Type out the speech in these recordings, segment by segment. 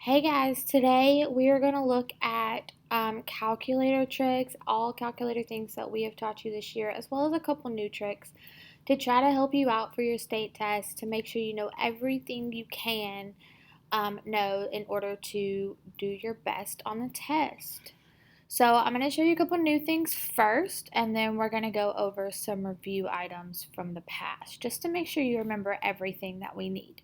Hey guys, today we are going to look at calculator tricks, all calculator things that we have taught you this year, as well as a couple new tricks to try to help you out for your state test to make sure you know everything you can know in order to do your best on the test. So I'm going to show you a couple new things first, and then we're going to go over some review items from the past, just to make sure you remember everything that we need.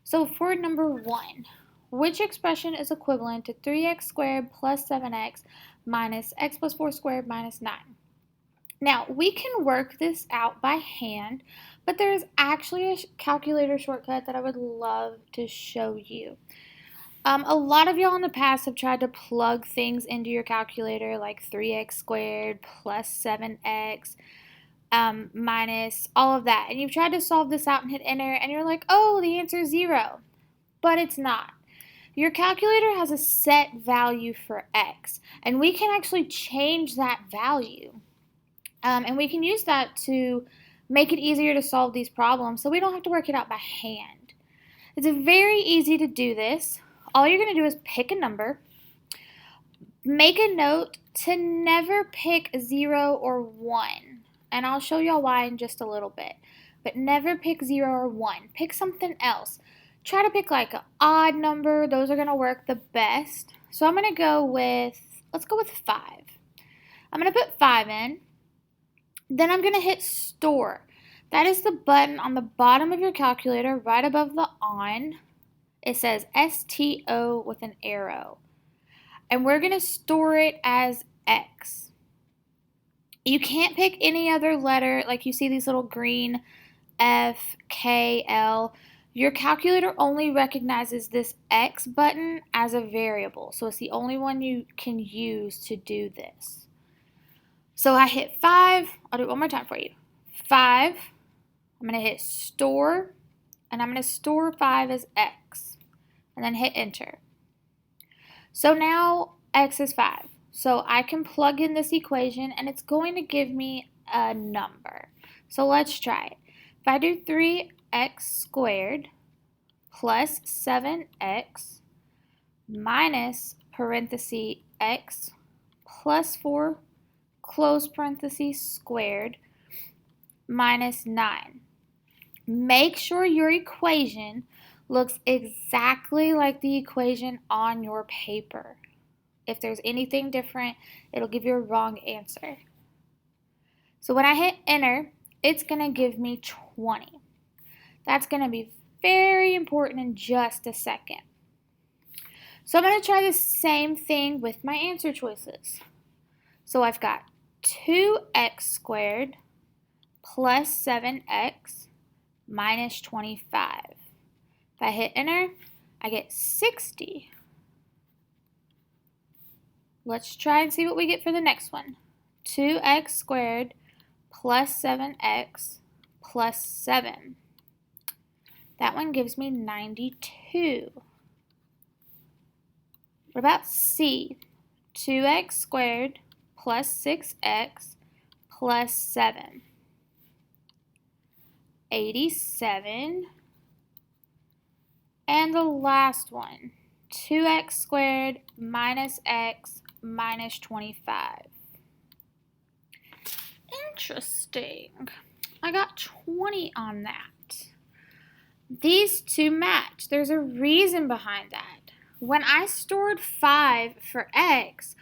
So for number one, which expression is equivalent to 3x squared plus 7x minus x plus 4 squared minus 9? Now, we can work this out by hand, but there is actually a calculator shortcut that I would love to show you. A lot of y'all in the past have tried to plug things into your calculator like 3x squared plus 7x minus all of that. And you've tried to solve this out and hit enter, and you're like, oh, the answer is 0. But it's not. Your calculator has a set value for x, and we can actually change that value. And we can use that to make it easier to solve these problems so we don't have to work it out by hand. It's very easy to do this. All you're going to do is pick a number. Make a note to never pick 0 or 1. And I'll show y'all why in just a little bit. But never pick 0 or 1. Pick something else. Try to pick like an odd number. Those are going to work the best. So I'm going to go with, let's go with 5. I'm going to put 5 in. Then I'm going to hit store. That is the button on the bottom of your calculator right above the on. It says STO with an arrow. And we're going to store it as X. You can't pick any other letter, like you see these little green F, K, L. Your calculator only recognizes this X button as a variable, so it's the only one you can use to do this. So I hit 5. I'll do it one more time for you. 5. I'm going to hit store, and I'm going to store 5 as X, and then hit enter. So now X is 5. So I can plug in this equation, and it's going to give me a number. So let's try it. If I do 3x squared plus 7x minus parenthesis x plus 4 close parenthesis squared minus 9. Make sure your equation looks exactly like the equation on your paper. If there's anything different, it'll give you a wrong answer. So when I hit enter, it's going to give me 20. That's going to be very important in just a second. So I'm going to try the same thing with my answer choices. So I've got 2x squared plus 7x minus 25. If I hit enter, I get 60. Let's try and see what we get for the next one. 2x squared plus 7x plus 7. That one gives me 92. What about C? 2x squared plus 6x plus 7. 87. And the last one, 2x squared minus x minus 25. Interesting. I got 20 on that. These two match. There's a reason behind that. When I stored 5 for x,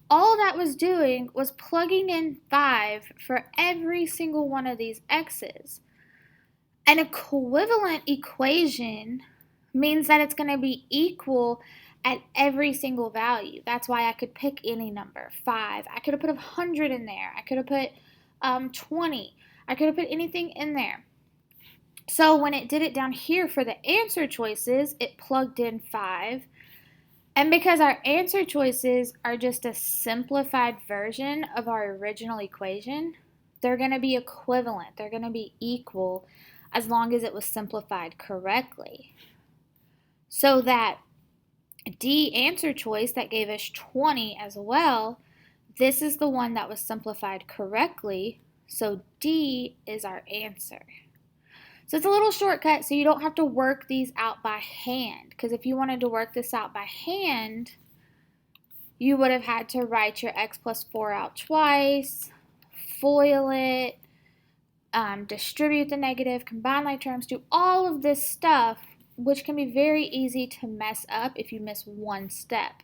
all that was doing was plugging in 5 for every single one of these x's. An equivalent equation means that it's going to be equal at every single value. That's why I could pick any number, 5. I could have put 100 in there. I could have put 20. I could have put anything in there. So when it did it down here for the answer choices, it plugged in 5. And because our answer choices are just a simplified version of our original equation, they're going to be equivalent. They're going to be equal as long as it was simplified correctly. So that D answer choice that gave us 20 as well, this is the one that was simplified correctly, so D is our answer. So it's a little shortcut so you don't have to work these out by hand. Because if you wanted to work this out by hand, you would have had to write your x plus 4 out twice, FOIL it, distribute the negative, combine like terms, do all of this stuff, which can be very easy to mess up if you miss one step.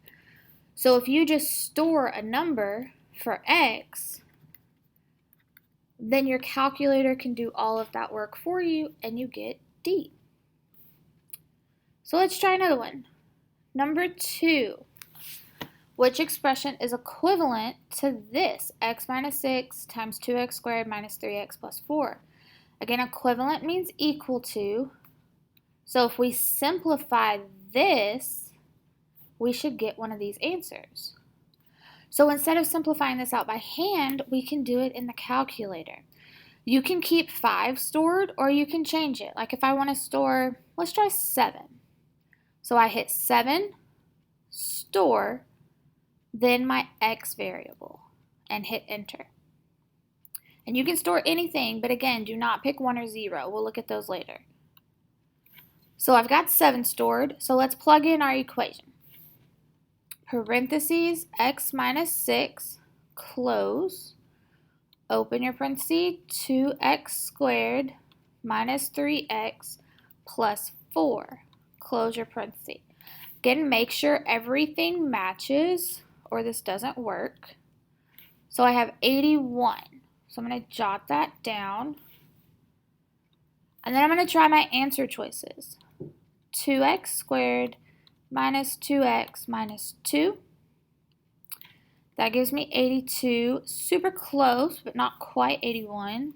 So if you just store a number for x, then your calculator can do all of that work for you and you get D. So let's try another one. Number 2. Which expression is equivalent to this? X minus 6 times 2x squared minus 3x plus 4. Again, equivalent means equal to. So if we simplify this, we should get one of these answers. So instead of simplifying this out by hand, we can do it in the calculator. You can keep 5 stored or you can change it. Like if I want to store, let's try 7. So I hit 7, store, then my x variable, and hit enter. And you can store anything, but again, do not pick 1 or 0. We'll look at those later. So I've got 7 stored, so let's plug in our equation. Parentheses, x minus 6, close, open your parentheses, 2x squared minus 3x plus 4, close your parentheses. Again, make sure everything matches or this doesn't work. So I have 81. So I'm going to jot that down. And then I'm going to try my answer choices. 2x squared minus 2x minus 2. That gives me 82. Super close, but not quite 81.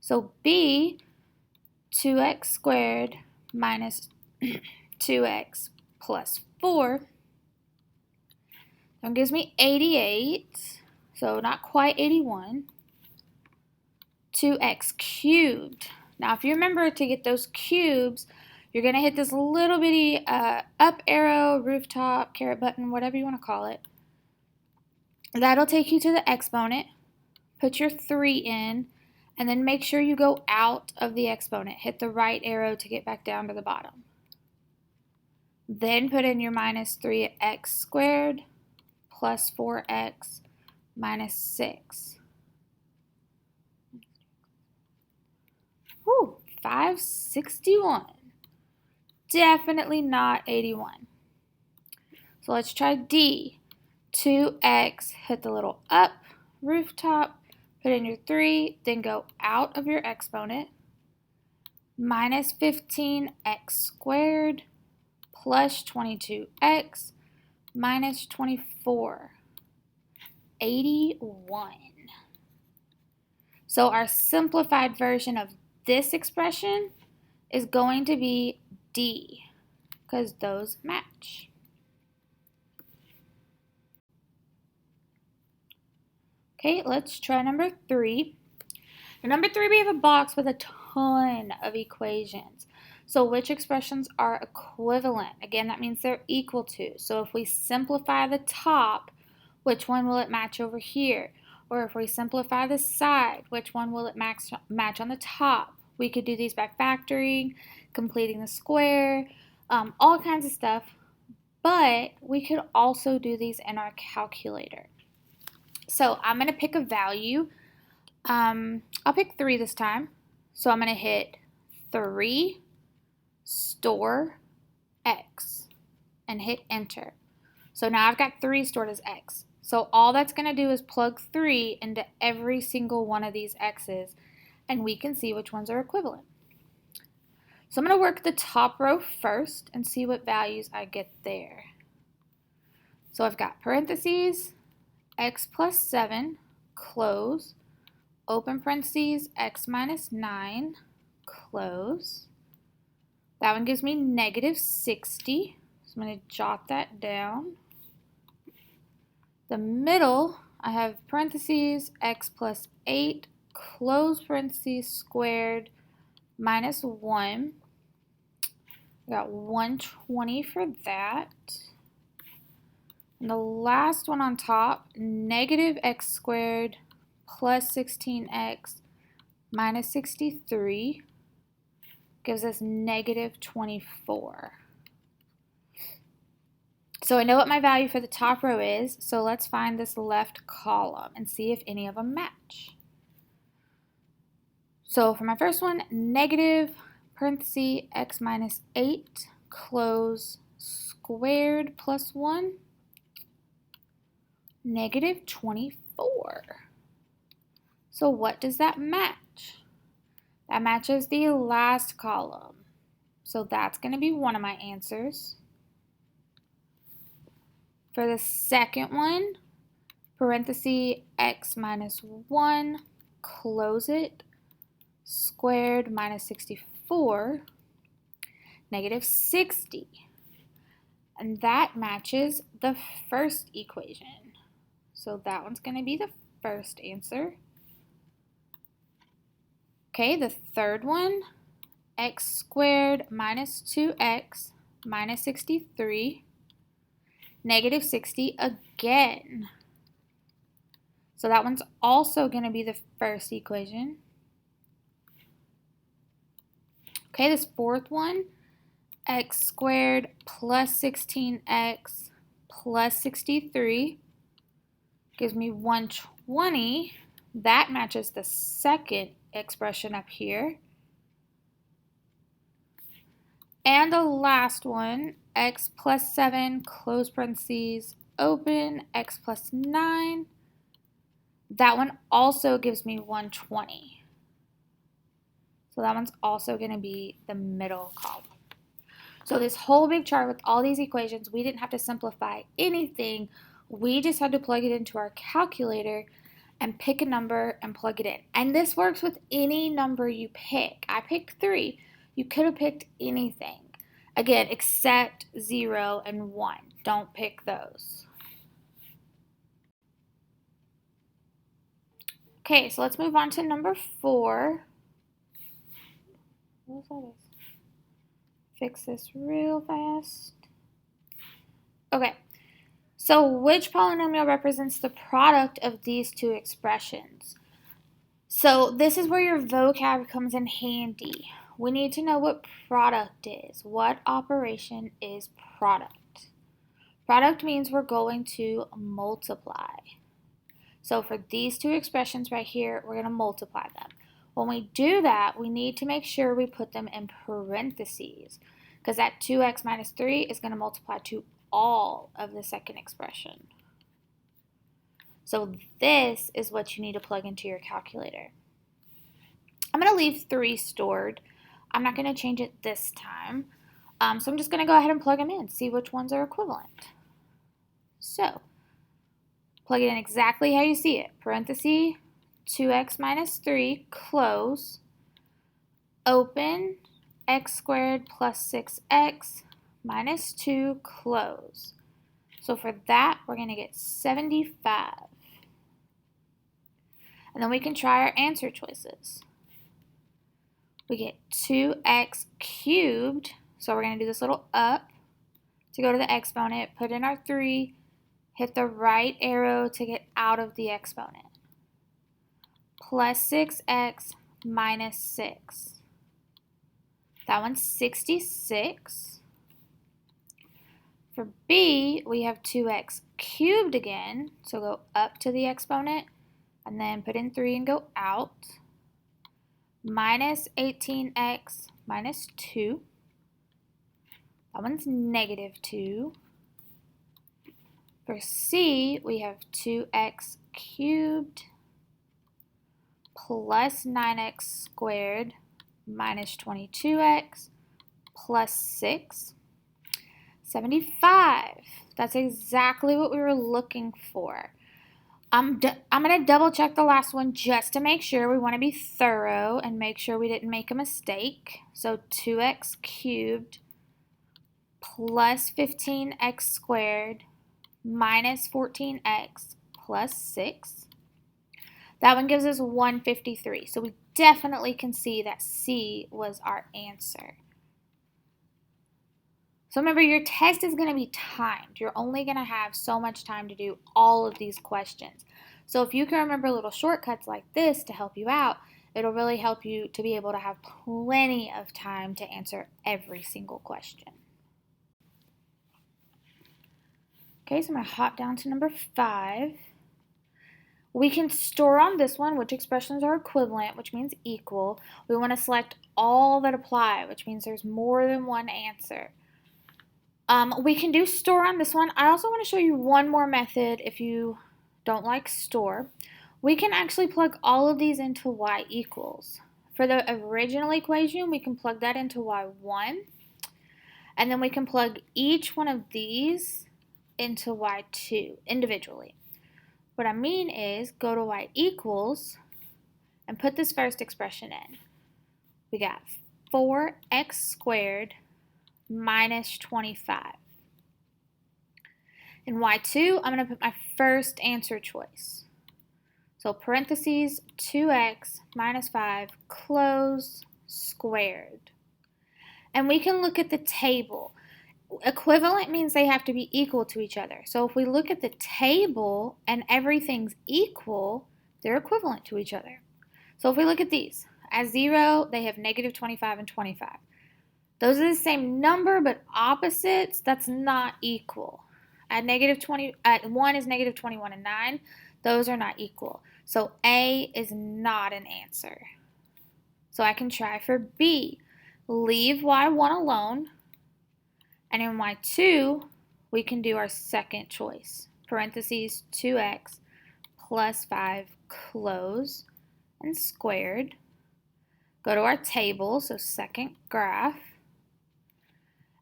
So B, 2x squared minus 2x plus 4. That gives me 88, so not quite 81. 2x cubed. Now, if you remember to get those cubes, you're going to hit this little bitty up arrow, rooftop, caret button, whatever you want to call it. That'll take you to the exponent. Put your 3 in, and then make sure you go out of the exponent. Hit the right arrow to get back down to the bottom. Then put in your minus 3x squared plus 4x minus 6. Whew, 561. Definitely not 81. So let's try D. 2x, hit the little up, rooftop, put in your 3, then go out of your exponent. Minus 15x squared plus 22x minus 24. 81. So our simplified version of this expression is going to be D, because those match. Okay, let's try number 3. For number 3, we have a box with a ton of equations. So which expressions are equivalent? Again, that means they're equal to. So if we simplify the top, which one will it match over here? Or if we simplify the side, which one will it match on the top? We could do these by factoring, completing the square, all kinds of stuff. But we could also do these in our calculator. So I'm going to pick a value. I'll pick 3 this time. So I'm going to hit 3, store, x, and hit enter. So now I've got 3 stored as x. So all that's going to do is plug 3 into every single one of these x's, and we can see which ones are equivalent. So I'm going to work the top row first and see what values I get there. So I've got parentheses, x plus 7, close, open parentheses, x minus 9, close. That one gives me negative 60, so I'm going to jot that down. The middle, I have parentheses, x plus 8, close parentheses, squared, minus 1. I got 120 for that. And the last one on top, negative x squared plus 16x minus 63. gives us negative 24. So I know what my value for the top row is, so let's find this left column and see if any of them match. So for my first one, negative parenthesis x minus 8 close squared plus 1, negative 24. So what does that match? That matches the last column. So that's going to be one of my answers. For the second one, parenthesis x minus 1, close it, squared minus 64, negative 60. And that matches the first equation. So that one's going to be the first answer. Okay, the third one, x squared minus 2x minus 63, negative 60 again. So that one's also going to be the first equation. Okay, this fourth one, x squared plus 16x plus 63 gives me 120. That matches the second expression up here. And the last one, x plus 7, close parentheses, open, x plus 9. That one also gives me 120. So that one's also going to be the middle column. So this whole big chart with all these equations, we didn't have to simplify anything. We just had to plug it into our calculator and pick a number and plug it in. And this works with any number you pick. I picked 3. You could have picked anything. Again, except 0 and 1. Don't pick those. Okay, so let's move on to number 4. What was that? Fix this real fast. Okay, so which polynomial represents the product of these two expressions? So this is where your vocab comes in handy. We need to know what product is. What operation is product? Product means we're going to multiply. So for these two expressions right here, we're going to multiply them. When we do that, we need to make sure we put them in parentheses, because that 2x minus 3 is going to multiply to all of the second expression. So this is what you need to plug into your calculator. I'm going to leave 3 stored. I'm not going to change it this time. So I'm just going to go ahead and plug them in, see which ones are equivalent. So plug it in exactly how you see it. Parenthesis, 2x minus 3, close, open, x squared plus 6x minus 2, close. So for that, we're going to get 75. And then we can try our answer choices. We get 2x cubed, so we're going to do this little up to go to the exponent, put in our 3, hit the right arrow to get out of the exponent, plus 6x minus 6. That one's 66. For b, we have 2x cubed again, so go up to the exponent, and then put in 3 and go out, minus 18x minus 2. That one's negative 2. For c, we have 2x cubed plus 9x squared minus 22x plus 6. 75. That's exactly what we were looking for. I'm going to double check the last one just to make sure. We want to be thorough and make sure we didn't make a mistake. So 2x cubed plus 15x squared minus 14x plus 6. That one gives us 153. So we definitely can see that C was our answer. So remember, your test is going to be timed. You're only going to have so much time to do all of these questions. So if you can remember little shortcuts like this to help you out, It'll really help you to be able to have plenty of time to answer every single question. Okay, so I'm going to hop down to number 5. We can store on this one which expressions are equivalent, which means equal. We want to select all that apply, which means there's more than one answer. We can do store on this one. I also want to show you one more method if you don't like store. We can actually plug all of these into y equals. For the original equation, we can plug that into y1, and then we can plug each one of these into y2 individually. What I mean is go to y equals and put this first expression in. We got 4x squared minus 25. In y2, I'm going to put my first answer choice. So parentheses 2x minus 5 close squared. And we can look at the table. Equivalent means they have to be equal to each other. So if we look at the table and everything's equal, they're equivalent to each other. So if we look at these, at 0, they have negative 25 and 25. Those are the same number but opposites. That's not equal. At 1 is negative 21 and 9. Those are not equal. So A is not an answer. So I can try for B. Leave y1 alone. And in y2, we can do our second choice. Parentheses 2x plus 5 close and squared. Go to our table, so second graph.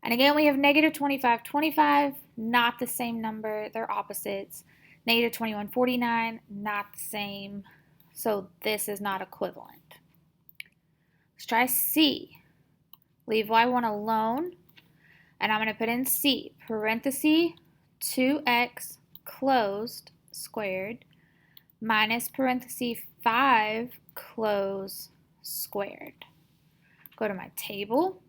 And again, we have negative 25, 25, not the same number. They're opposites. Negative 21, 49, not the same. So this is not equivalent. Let's try C. Leave y1 alone. And I'm going to put in C, parenthesis 2x closed squared minus parenthesis 5 close squared. Go to my table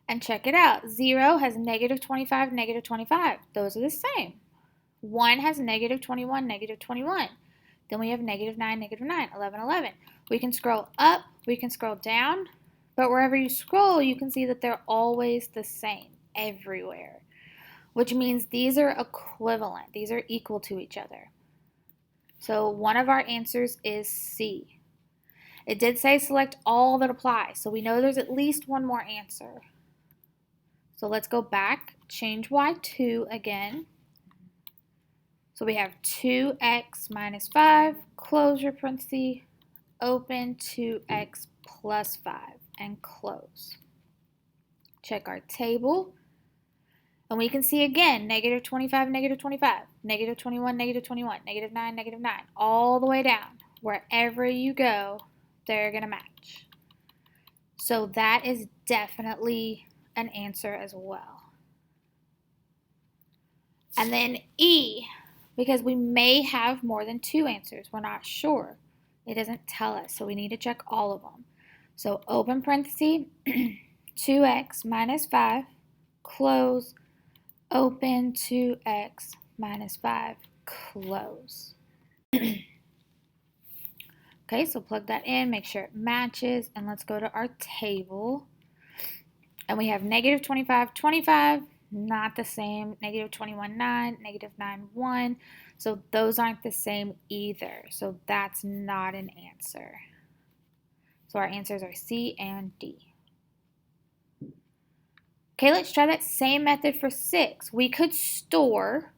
and check it out. 0 has negative 25, negative 25. Those are the same. 1 has negative 21, negative 21. Then we have negative 9, negative 9, 11, 11. We can scroll up, we can scroll down. But wherever you scroll, you can see that they're always the same everywhere, which means these are equivalent. These are equal to each other. So one of our answers is C. It did say select all that apply, so we know there's at least one more answer. So let's go back, change y2 again. So we have 2x minus 5, close your parenthesis, open 2x plus 5. And close. Check our table. And we can see again, negative 25, negative 25, negative 21, negative 21, negative 9, negative 9, all the way down. Wherever you go, they're going to match. So that is definitely an answer as well. And then E, because we may have more than 2 answers. We're not sure. It doesn't tell us, so we need to check all of them. So open parenthesis, 2x minus 5, close, open 2x minus 5, close. Okay, so plug that in, make sure it matches, and let's go to our table. And we have negative 25, 25, not the same, negative 21, 9, negative 9, 1. So those aren't the same either. So that's not an answer. So our answers are C and D. Okay, let's try that same method for 6. We could store,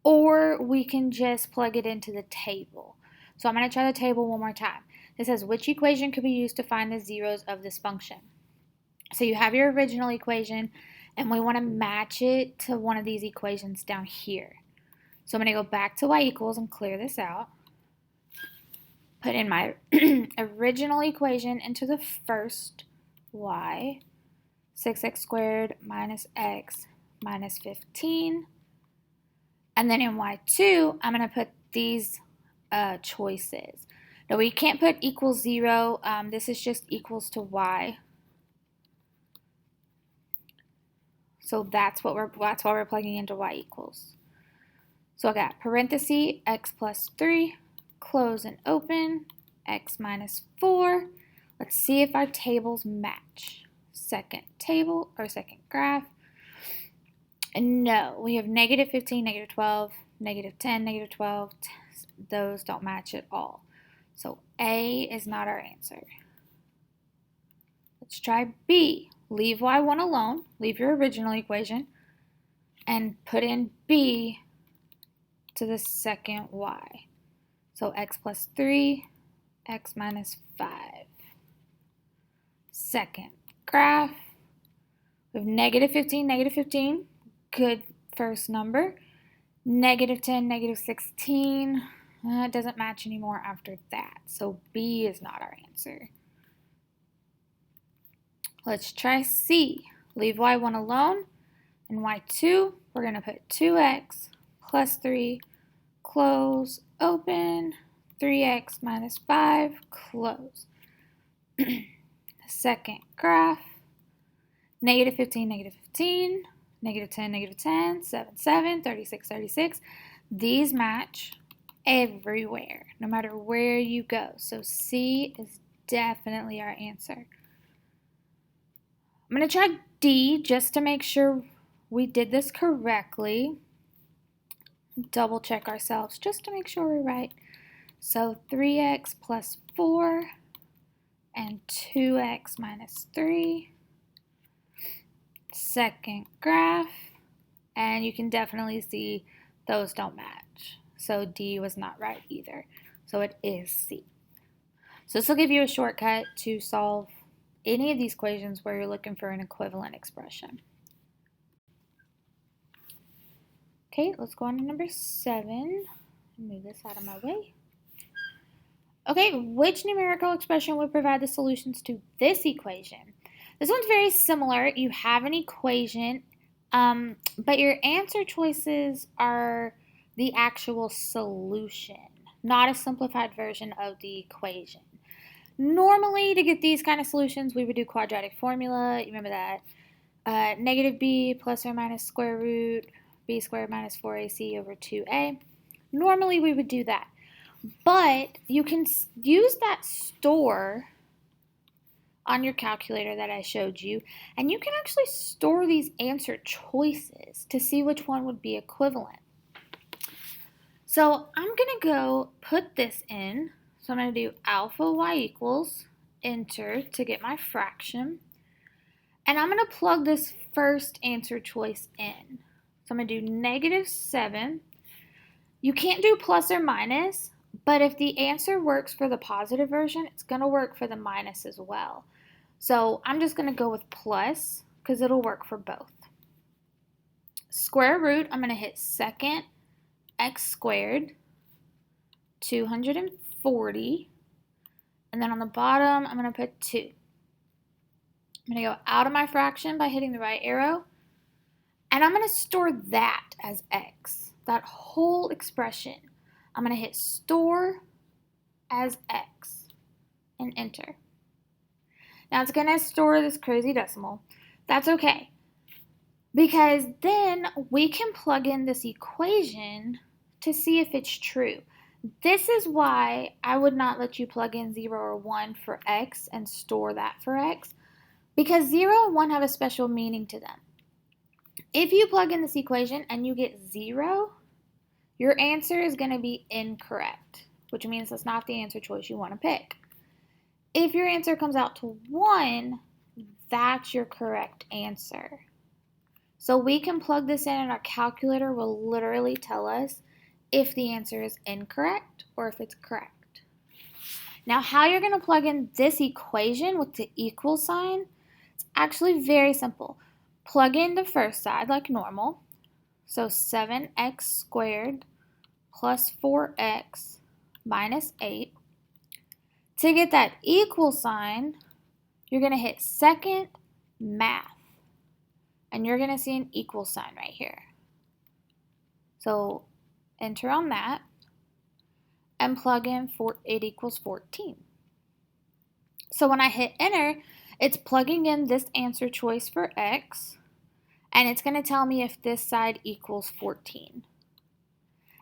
or we can just plug it into the table. So I'm going to try the table one more time. It says, which equation could be used to find the zeros of this function? So you have your original equation, and we want to match it to one of these equations down here. So I'm going to go back to y equals and clear this out. Put in my original equation into the first y, 6x squared minus x minus 15. And then in y2, I'm going to put these choices. Now we can't put equals 0. This is just equals to y. So that's why we're plugging into y equals. So I got parenthesis x plus 3, close and open, x minus 4. Let's see if our tables match. Second table or second graph. And no, we have negative 15, negative 12, negative 10, negative 12. Those don't match at all. So A is not our answer. Let's try B. Leave y1 alone. Leave your original equation. And put in B to the second y. So x plus 3, x minus 5. Second graph. We have negative 15, negative 15. Good first number. Negative 10, negative 16. It doesn't match anymore after that. So B is not our answer. Let's try C. Leave y1 alone. And y2, we're going to put 2x plus 3, close, open, 3x minus 5, close. Second graph, negative 15, negative 15, negative 10, negative 10, 7, 7, 36, 36. These match everywhere, no matter where you go. So C is definitely our answer. I'm going to try D just to make sure we did this correctly. Double check ourselves just to make sure we're right. So 3x plus 4 and 2x minus 3. Second graph, and you can definitely see those don't match. So D was not right either. So it is C. So this will give you a shortcut to solve any of these equations where you're looking for an equivalent expression. Okay, let's go on to number 7. Move this out of my way. Okay, which numerical expression would provide the solutions to this equation? This one's very similar. You have an equation, but your answer choices are the actual solution, not a simplified version of the equation. Normally, to get these kind of solutions, we would do quadratic formula. You remember that? Negative b plus or minus square root b squared minus 4ac over 2a. Normally, we would do that. But you can use that store on your calculator that I showed you, and you can actually store these answer choices to see which one would be equivalent. So I'm going to go put this in. So I'm going to do alpha y equals, enter to get my fraction. And I'm going to plug this first answer choice in. So I'm going to do negative 7. You can't do plus or minus, but if the answer works for the positive version, it's going to work for the minus as well. So I'm just going to go with plus because it'll work for both. Square root, I'm going to hit second x squared, 240. And then on the bottom, I'm going to put 2. I'm going to go out of my fraction by hitting the right arrow. And I'm going to store that as x, that whole expression. I'm going to hit store as x and enter. Now it's going to store this crazy decimal. That's okay, because then we can plug in this equation to see if it's true. This is why I would not let you plug in 0 or 1 for x and store that for x, because 0 and 1 have a special meaning to them. If you plug in this equation and you get 0, your answer is going to be incorrect, which means that's not the answer choice you want to pick. If your answer comes out to 1, that's your correct answer. So we can plug this in and our calculator will literally tell us if the answer is incorrect or if it's correct. Now, how you're going to plug in this equation with the equal sign, it's actually very simple. Plug in the first side like normal. So 7x squared plus 4x minus 8. To get that equal sign, you're going to hit second math. And you're going to see an equal sign right here. So enter on that and plug in it equals 14. So when I hit enter, it's plugging in this answer choice for x, and it's going to tell me if this side equals 14.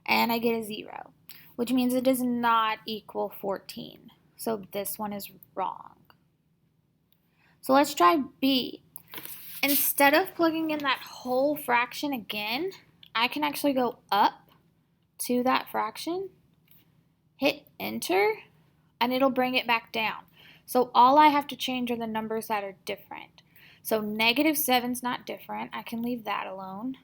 And I get a 0, which means it does not equal 14. So this one is wrong. So let's try B. Instead of plugging in that whole fraction again, I can actually go up to that fraction, hit enter, and it'll bring it back down. So all I have to change are the numbers that are different. So -7 is not different. I can leave that alone.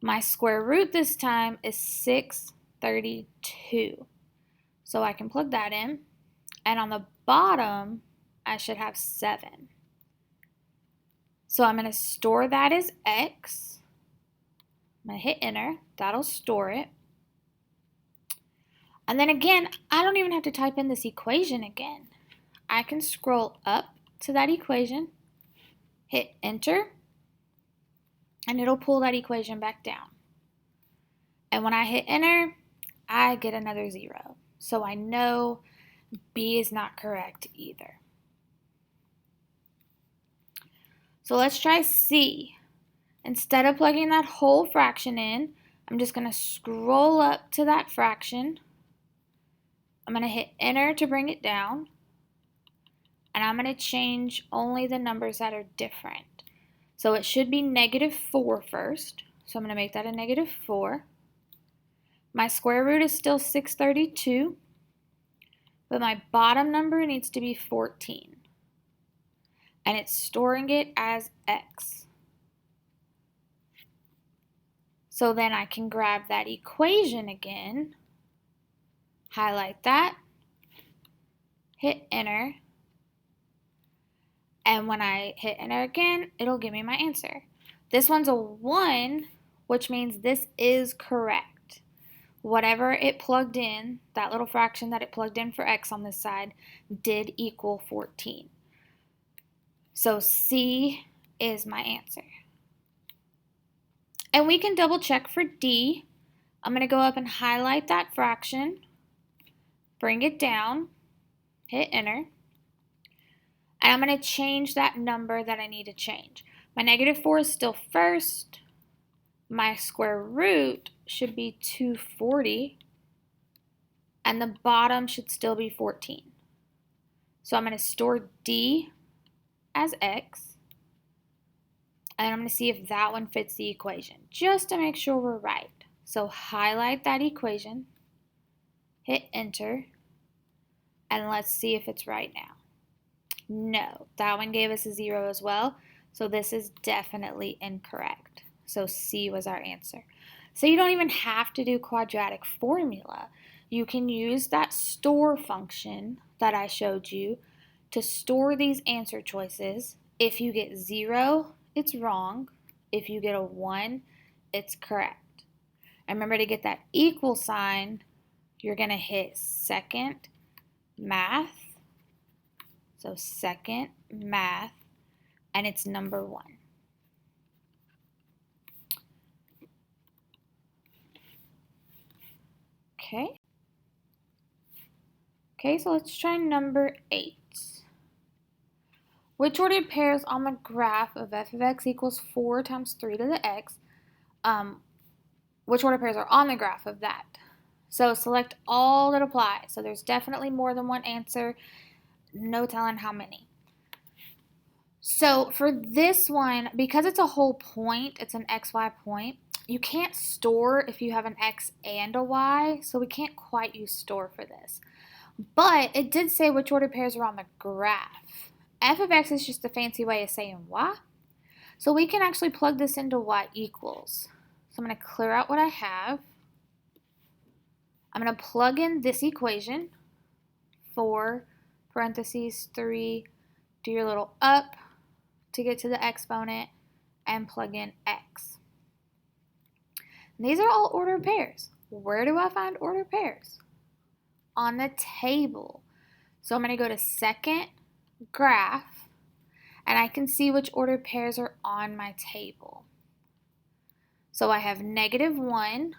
My square root this time is 632. So I can plug that in. And on the bottom, I should have 7. So I'm going to store that as x. I'm going to hit enter. That'll store it. And then again, I don't even have to type in this equation again. I can scroll up to that equation, hit enter, and it'll pull that equation back down. And when I hit enter, I get another 0. So I know B is not correct either. So let's try C. Instead of plugging that whole fraction in, I'm just going to scroll up to that fraction. I'm going to hit enter to bring it down. And I'm going to change only the numbers that are different. So it should be -4 first. So I'm going to make that a -4. My square root is still 632. But my bottom number needs to be 14. And it's storing it as x. So then I can grab that equation again, highlight that, hit enter, and when I hit enter again, it'll give me my answer. This one's a 1, which means this is correct. Whatever it plugged in, that little fraction that it plugged in for x on this side, did equal 14. So C is my answer. And we can double check for D. I'm going to go up and highlight that fraction, bring it down, hit enter, and I'm going to change that number that I need to change. My -4 is still first. My square root should be 240, and the bottom should still be 14. So I'm going to store D as x. And I'm going to see if that one fits the equation, just to make sure we're right. So highlight that equation, hit enter, and let's see if it's right now. No, that one gave us a 0 as well, so this is definitely incorrect. So C was our answer. So you don't even have to do quadratic formula. You can use that store function that I showed you to store these answer choices. If you get 0, it's wrong. If you get a 1, it's correct. And remember, to get that equal sign, you're going to hit second math. So second math, and it's number 1. Okay, so let's try number 8. Which ordered pairs on the graph of f of x equals 4 times 3 to the x? Which ordered pairs are on the graph of that? So select all that apply. So there's definitely more than one answer. No telling how many. So for this one, because it's a whole point, it's an xy point, you can't store if you have an x and a y, so we can't quite use store for this. But it did say which ordered pairs are on the graph. F of x is just a fancy way of saying y. So we can actually plug this into y equals. So I'm going to clear out what I have. I'm going to plug in this equation, 4 parentheses 3, do your little up to get to the exponent, and plug in x. And these are all ordered pairs. Where do I find ordered pairs? On the table. So I'm going to go to second graph, and I can see which ordered pairs are on my table. So I have -1.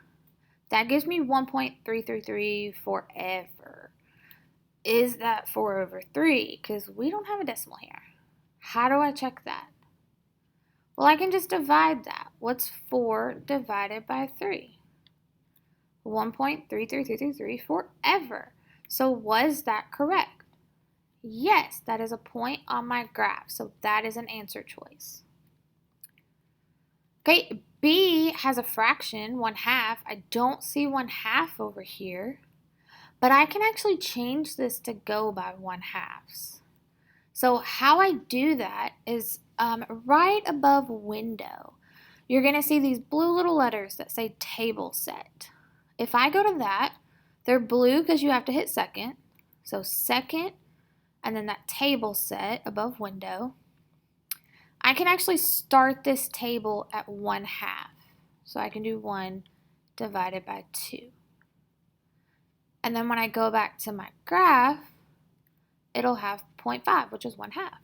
That gives me 1.333 forever. Is that 4 over 3? Because we don't have a decimal here. How do I check that? Well, I can just divide that. What's 4 divided by 3? 1.33333 forever. So was that correct? Yes, that is a point on my graph. So that is an answer choice. Okay, B has a fraction, 1/2. I don't see 1/2 over here, but I can actually change this to go by 1/2. So how I do that is right above window, you're going to see these blue little letters that say table set. If I go to that, they're blue because you have to hit second. So second, and then that table set above window. I can actually start this table at 1/2. So I can do 1 divided by 2. And then when I go back to my graph, it'll have 0.5, which is 1/2.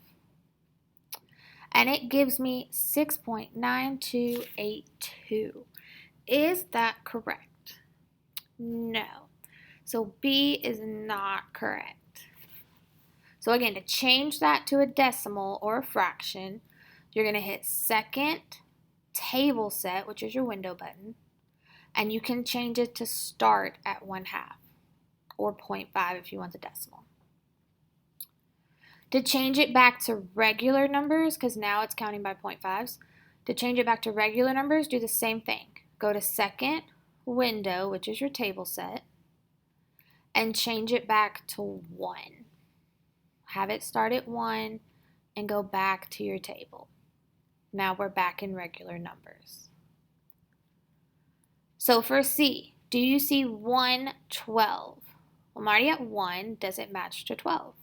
And it gives me 6.9282. Is that correct? No. So B is not correct. So again, to change that to a decimal or a fraction, you're going to hit second, table set, which is your window button, and you can change it to start at 1/2 or 0.5 if you want the decimal. To change it back to regular numbers, because now it's counting by 0.5s, to change it back to regular numbers, do the same thing. Go to second, window, which is your table set, and change it back to 1. Have it start at 1 and go back to your table. Now we're back in regular numbers. So for C, do you see 1/12? Well, I'm already at 1. Does it match to 12?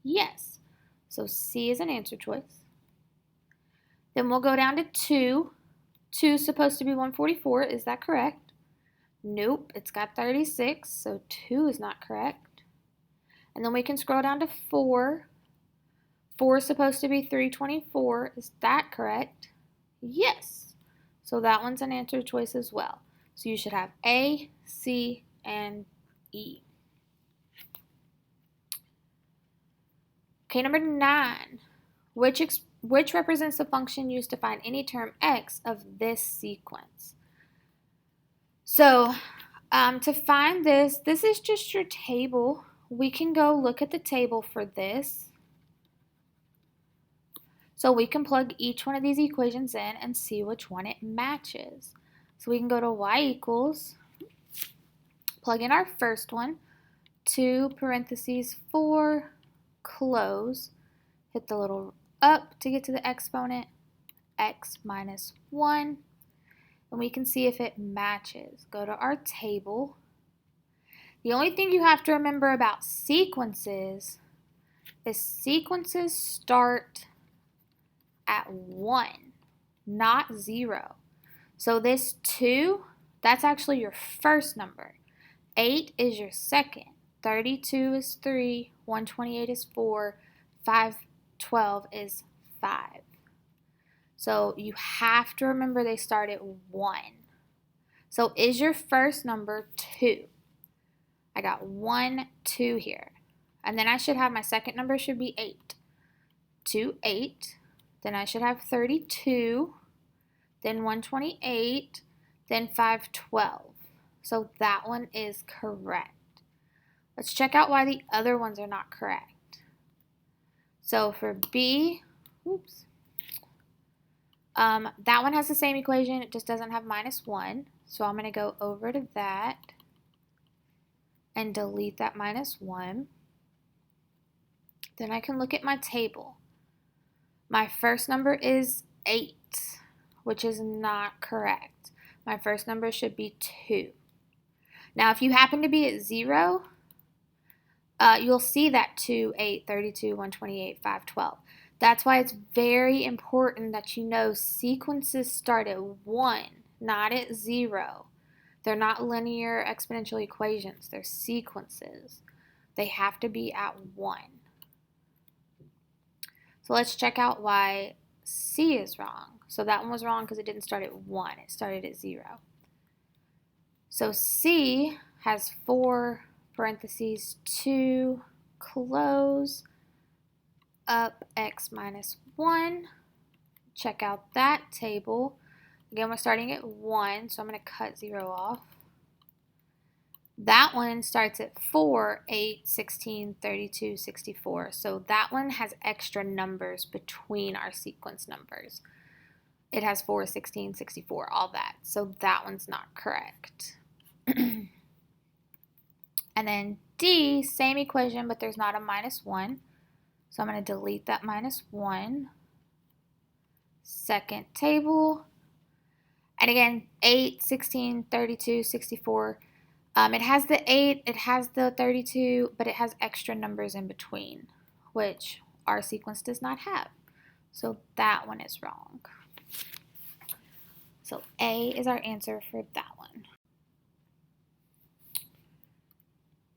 Yes. So C is an answer choice. Then we'll go down to 2. 2 is supposed to be 144. Is that correct? Nope, it's got 36, so 2 is not correct. And then we can scroll down to 4. 4 is supposed to be 324. Is that correct? Yes. So that one's an answer choice as well. So you should have A, C, and E. Okay, number 9. Which represents the function used to find any term x of this sequence? So to find this is just your table. We can go look at the table for this. So we can plug each one of these equations in and see which one it matches. So we can go to y equals, plug in our first one, 2 parentheses 4, close, hit the little up to get to the exponent, x minus 1, and we can see if it matches. Go to our table. The only thing you have to remember about sequences is sequences start at 1, not 0. So this 2, that's actually your first number. 8 is your second. 32 is 3. 128 is 4. 512 is 5. So you have to remember they start at 1. So is your first number 2? I got 1, 2 here. And then I should have my second number should be 8. 2, 8. Then I should have 32. Then 128. Then 512. So that one is correct. Let's check out why the other ones are not correct. So for B, that one has the same equation, it just doesn't have -1. So I'm going to go over to that and delete that -1. Then I can look at my table. My first number is 8, which is not correct. My first number should be 2. Now, if you happen to be at 0, you'll see that 2, 8, 32, 128, 512. That's why it's very important that you know sequences start at 1, not at 0. They're not linear exponential equations. They're sequences. They have to be at 1. So let's check out why C is wrong. So that one was wrong because it didn't start at 1. It started at 0. So C has 4 parentheses 2, close, up x minus 1. Check out that table. Again, we're starting at 1, so I'm going to cut 0 off. That one starts at 4, 8, 16, 32, 64. So that one has extra numbers between our sequence numbers. It has 4, 16, 64, all that. So that one's not correct. And then D, same equation, but there's not a -1. So I'm going to delete that -1. Second table. And again, 8, 16, 32, 64. It has the 8, it has the 32, but it has extra numbers in between, which our sequence does not have. So that one is wrong. So A is our answer for that one.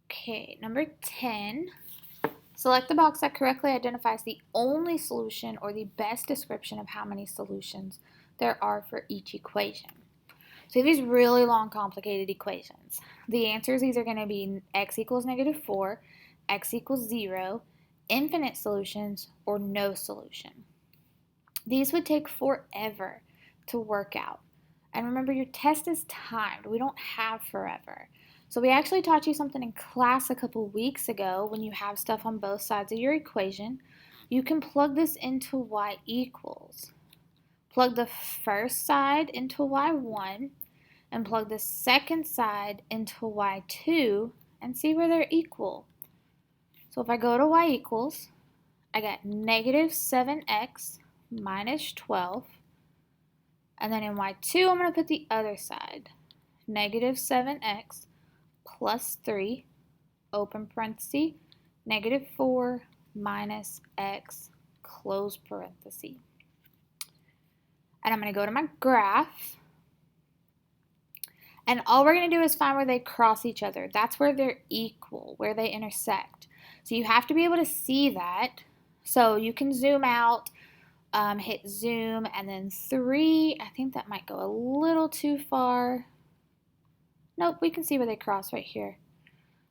Okay, number 10. Select the box that correctly identifies the only solution or the best description of how many solutions there are for each equation. So these really long, complicated equations. The answer is either going to be x equals -4, x equals 0, infinite solutions, or no solution. These would take forever to work out. And remember, your test is timed. We don't have forever. So we actually taught you something in class a couple weeks ago. When you have stuff on both sides of your equation, you can plug this into y equals. Plug the first side into y1 and plug the second side into y2 and see where they're equal. So if I go to y equals, I got -7x minus 12. And then in y2, I'm going to put the other side. -7x plus 3, open parenthesis, -4 minus x, close parenthesis. And I'm going to go to my graph. And all we're going to do is find where they cross each other. That's where they're equal, where they intersect. So you have to be able to see that. So you can zoom out, hit zoom, and then 3. I think that might go a little too far. Nope, we can see where they cross right here.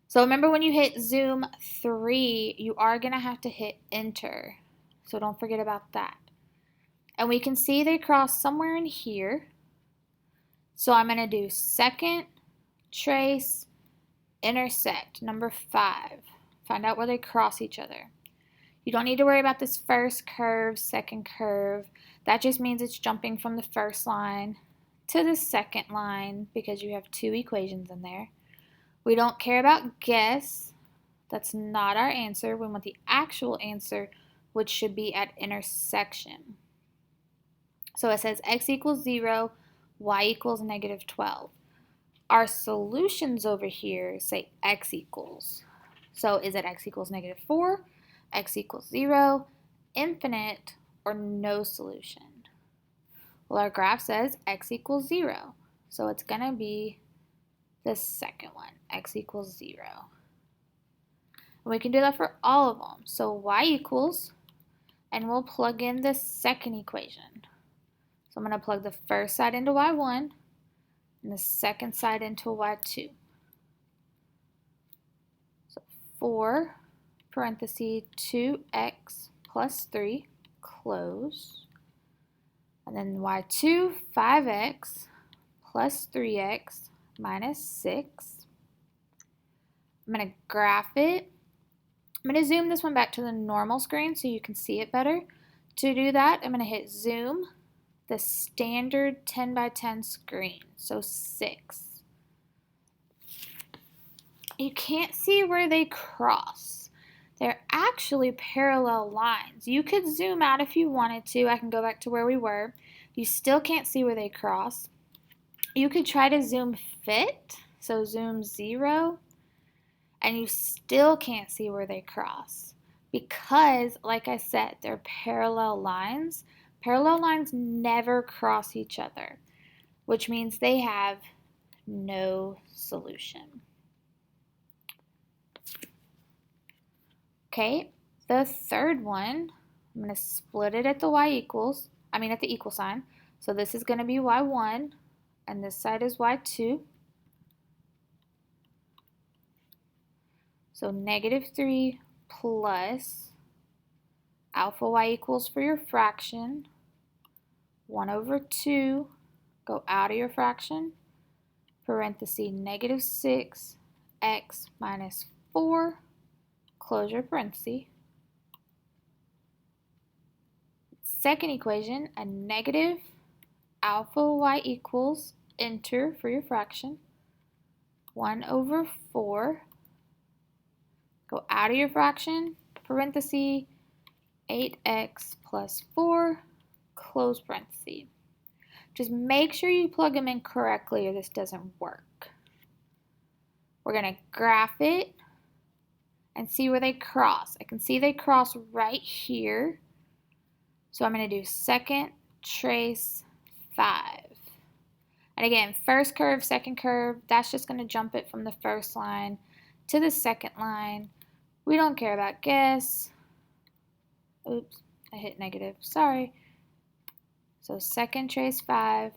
So remember, when you hit zoom 3, you are going to have to hit enter. So don't forget about that. And we can see they cross somewhere in here. So I'm going to do second, trace, intersect, number 5. Find out where they cross each other. You don't need to worry about this first curve, second curve. That just means it's jumping from the first line to the second line because you have 2 equations in there. We don't care about guess. That's not our answer. We want the actual answer, which should be at intersection. So it says x equals 0, y equals -12. Our solutions over here say x equals. So is it x equals -4, x equals 0, infinite, or no solution? Well, our graph says x equals 0. So it's going to be the second one, x equals 0. And we can do that for all of them. So y equals, and we'll plug in the second equation. So I'm going to plug the first side into y1 and the second side into y2. So 4 parenthesis 2x plus 3, close. And then y2, 5x plus 3x minus 6. I'm going to graph it. I'm going to zoom this one back to the normal screen so you can see it better. To do that, I'm going to hit zoom, the standard 10 by 10 screen, so 6. You can't see where they cross. They're actually parallel lines. You could zoom out if you wanted to. I can go back to where we were. You still can't see where they cross. You could try to zoom fit, so zoom 0, and you still can't see where they cross because, like I said, they're parallel lines. Parallel lines never cross each other, which means they have no solution. Okay, the third one, I'm going to split it at the at the equal sign. So this is going to be y1, and this side is y2. So -3 plus alpha y equals for your fraction, 1/2, go out of your fraction, parenthesis -6 x minus 4, close your parenthesis. Second equation, a negative alpha y equals, enter for your fraction, 1 over 4, go out of your fraction, parenthesis, 8x plus 4, close parenthesis. Just make sure you plug them in correctly or this doesn't work. We're going to graph it and see where they cross. I can see they cross right here. So I'm going to do second trace 5. And again, first curve, second curve, that's just going to jump it from the first line to the second line. We don't care about guess. Oops, I hit negative, sorry. So second trace 5.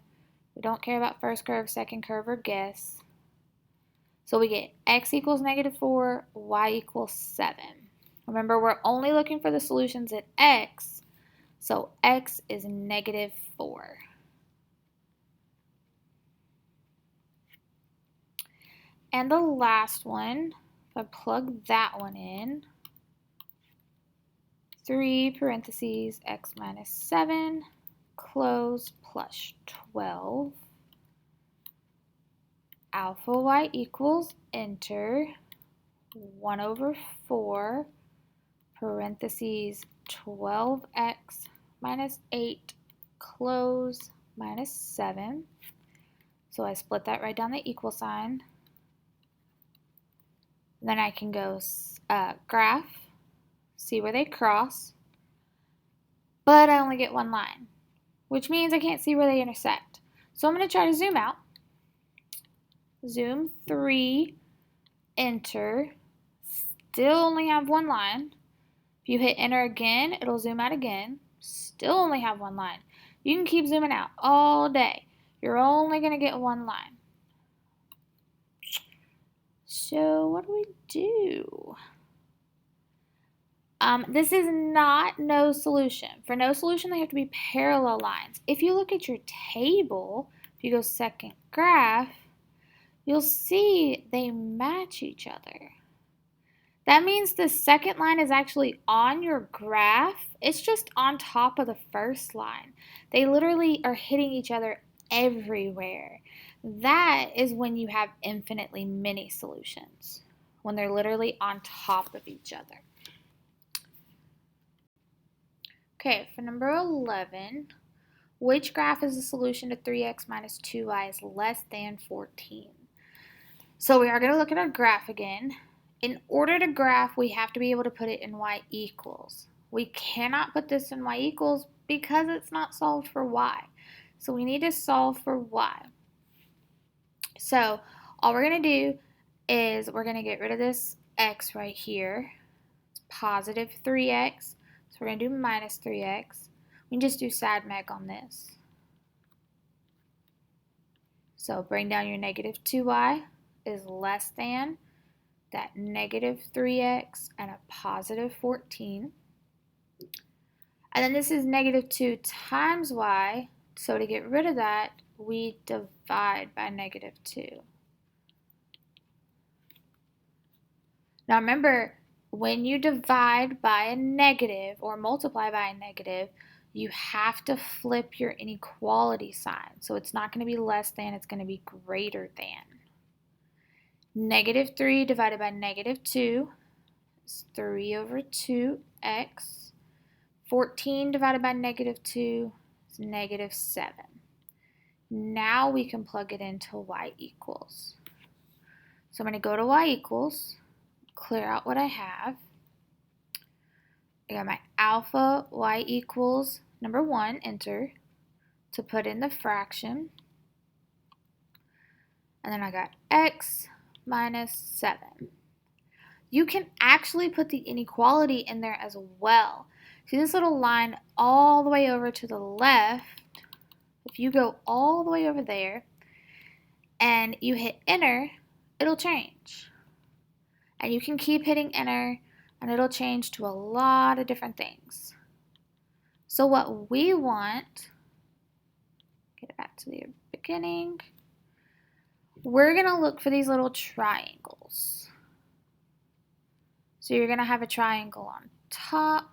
We don't care about first curve, second curve, or guess. So we get x equals negative 4, y equals 7. Remember, we're only looking for the solutions at x, so x is negative 4. And the last one, if I plug that one in, 3 parentheses x minus 7, close, plus 12. Alpha y equals, enter, 1 over 4, parentheses, 12x minus 8, close, minus 7. So I split that right down the equal sign. Then I can go graph, see where they cross, but I only get one line, which means I can't see where they intersect. So I'm going to try to zoom out. Zoom 3, enter, still only have one line. If you hit enter again, it'll zoom out again, still only have one line. You can keep zooming out all day. You're only going to get one line. So what do we do? This is not no solution. For no solution, they have to be parallel lines. If you look at your table, if you go second graph, you'll see they match each other. That means the second line is actually on your graph. It's just on top of the first line. They literally are hitting each other everywhere. That is when you have infinitely many solutions, when they're literally on top of each other. Okay, for number 11, which graph is the solution to 3x minus 2y is less than 14? So we are going to look at our graph again. In order to graph, we have to be able to put it in y equals. We cannot put this in y equals because it's not solved for y. So we need to solve for y. So all we're going to do is we're going to get rid of this x right here. It's positive 3x. So we're going to do minus 3x. We can just do SADMEG on this. So bring down your negative 2y is less than that negative 3x and a positive 14. And then this is negative 2 times y. So to get rid of that, we divide by negative 2. Now remember, when you divide by a negative or multiply by a negative, you have to flip your inequality sign. So it's not going to be less than, it's going to be greater than. Negative 3 divided by negative 2 is 3 over 2x. 14 divided by negative 2 is negative 7. Now we can plug it into y equals. So I'm going to go to y equals, clear out what I have. I got my alpha y equals number 1, enter, to put in the fraction. And then I got x minus 7. You can actually put the inequality in there as well. See this little line all the way over to the left? If you go all the way over there and you hit enter, it'll change. And you can keep hitting enter and it'll change to a lot of different things. So what we want, get it back to the beginning, we're going to look for these little triangles. So you're going to have a triangle on top,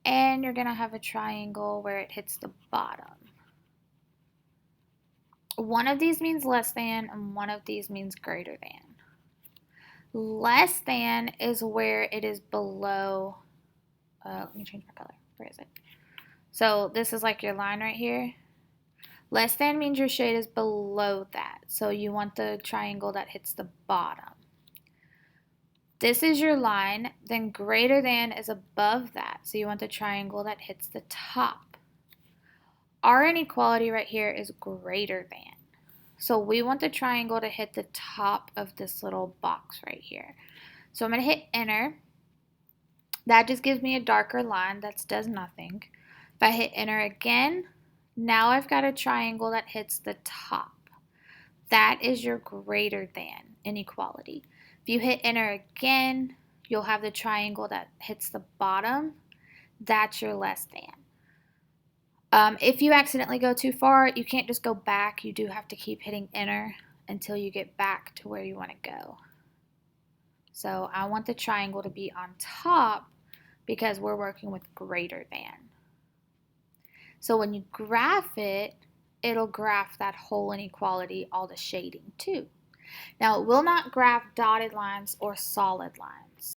and you're going to have a triangle where it hits the bottom. One of these means less than, and one of these means greater than. Less than is where it is below. Let me change my color. Where is it? So this is like your line right here. Less than means your shade is below that. So you want the triangle that hits the bottom. This is your line. Then greater than is above that. So you want the triangle that hits the top. Our inequality right here is greater than. So we want the triangle to hit the top of this little box right here. So I'm going to hit enter. That just gives me a darker line. That does nothing. If I hit enter again, now I've got a triangle that hits the top. That is your greater than inequality. If you hit enter again, you'll have the triangle that hits the bottom. That's your less than. If you accidentally go too far, you can't just go back. You do have to keep hitting enter until you get back to where you want to go. So I want the triangle to be on top because we're working with greater than. So when you graph it, it'll graph that whole inequality, all the shading too. Now it will not graph dotted lines or solid lines.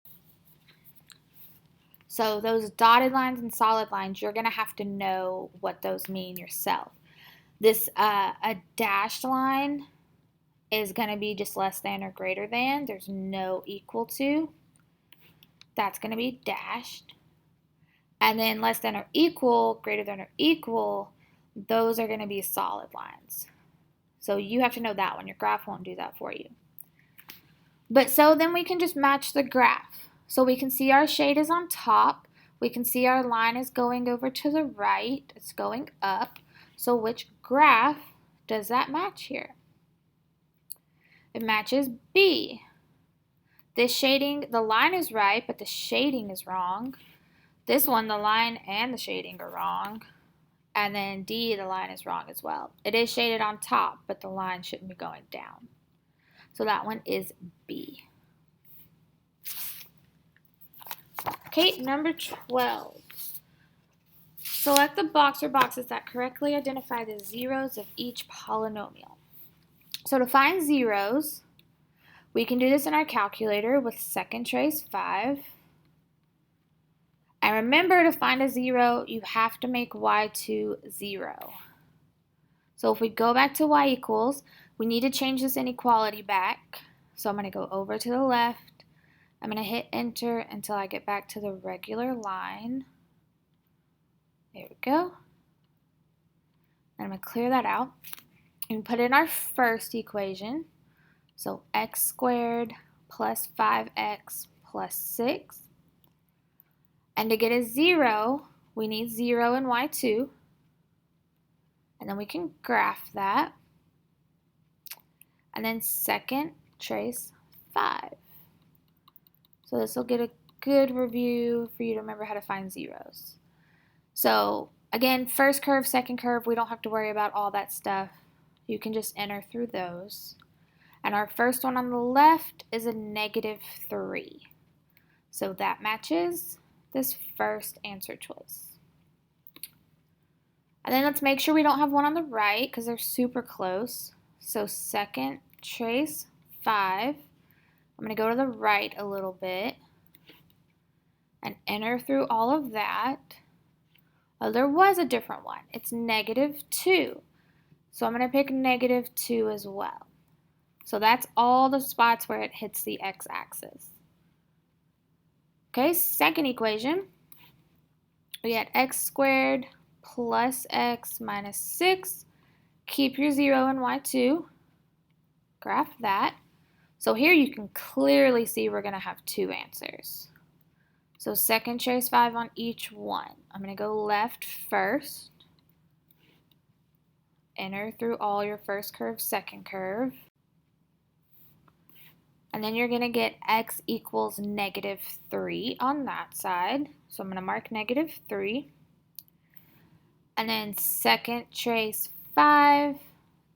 So those dotted lines and solid lines, you're going to have to know what those mean yourself. This a dashed line is going to be just less than or greater than. There's no equal to. That's going to be dashed. And then less than or equal, greater than or equal, those are going to be solid lines. So you have to know that one. Your graph won't do that for you. But so then we can just match the graph. So we can see our shade is on top. We can see our line is going over to the right. It's going up. So which graph does that match here? It matches B. This shading, the line is right, but the shading is wrong. This one, the line and the shading are wrong. And then D, the line is wrong as well. It is shaded on top, but the line shouldn't be going down. So that one is B. Okay, number 12. Select the box or boxes that correctly identify the zeros of each polynomial. So to find zeros, we can do this in our calculator with second trace 5. And remember, to find a zero, you have to make y2 0. So if we go back to y equals, we need to change this inequality back. So I'm going to go over to the left. I'm going to hit enter until I get back to the regular line. There we go. And I'm going to clear that out and put in our first equation. So x squared plus 5x plus 6. And to get a 0, we need 0 in y2. And then we can graph that. And then second trace 5. So this will get a good review for you to remember how to find zeros. So again, first curve, second curve, we don't have to worry about all that stuff. You can just enter through those. And our first one on the left is a -3. So that matches this first answer choice. And then let's make sure we don't have one on the right because they're super close. So second trace 5. I'm going to go to the right a little bit and enter through all of that. Oh, there was a different one. It's -2. So I'm going to pick -2 as well. So that's all the spots where it hits the x-axis. Okay, second equation. We had x squared plus x minus 6. Keep your 0 in y2. Graph that. So here you can clearly see we're going to have two answers. So second trace 5 on each one. I'm going to go left first. Enter through all your first curve, second curve. And then you're going to get x equals -3 on that side. So I'm going to mark -3. And then second trace 5,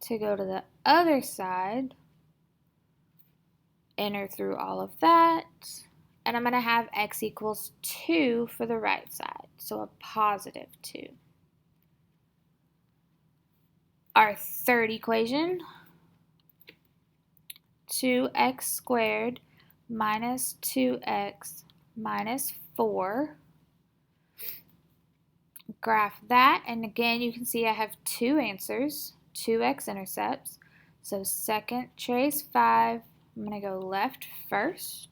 to go to the other side, enter through all of that, and I'm going to have x equals 2 for the right side, so a positive 2. Our third equation, 2x squared minus 2x minus 4. Graph that, and again you can see I have two answers, two x-intercepts. So second trace 5, I'm going to go left first,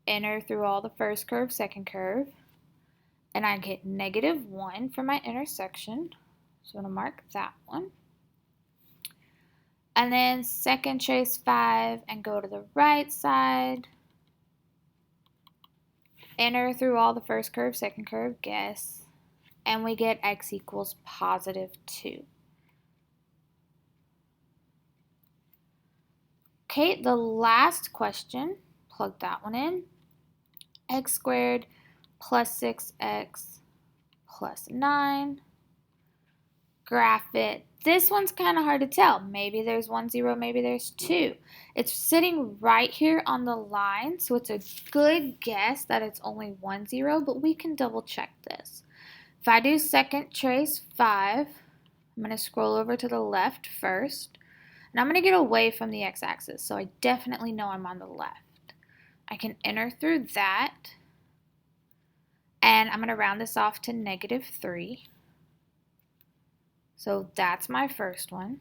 enter through all the first curve, second curve, and I get negative 1 for my intersection. So I'm going to mark that one. And then second trace 5 and go to the right side, enter through all the first curve, second curve, guess, and we get x equals positive 2. Okay, the last question, plug that one in. X squared plus 6x plus 9. Graph it. This one's kind of hard to tell. Maybe there's 1, 0, maybe there's 2. It's sitting right here on the line, so it's a good guess that it's only 1, 0, but we can double check this. If I do second trace 5, I'm going to scroll over to the left first, and I'm going to get away from the x-axis, so I definitely know I'm on the left. I can enter through that, and I'm going to round this off to negative 3. So that's my first one.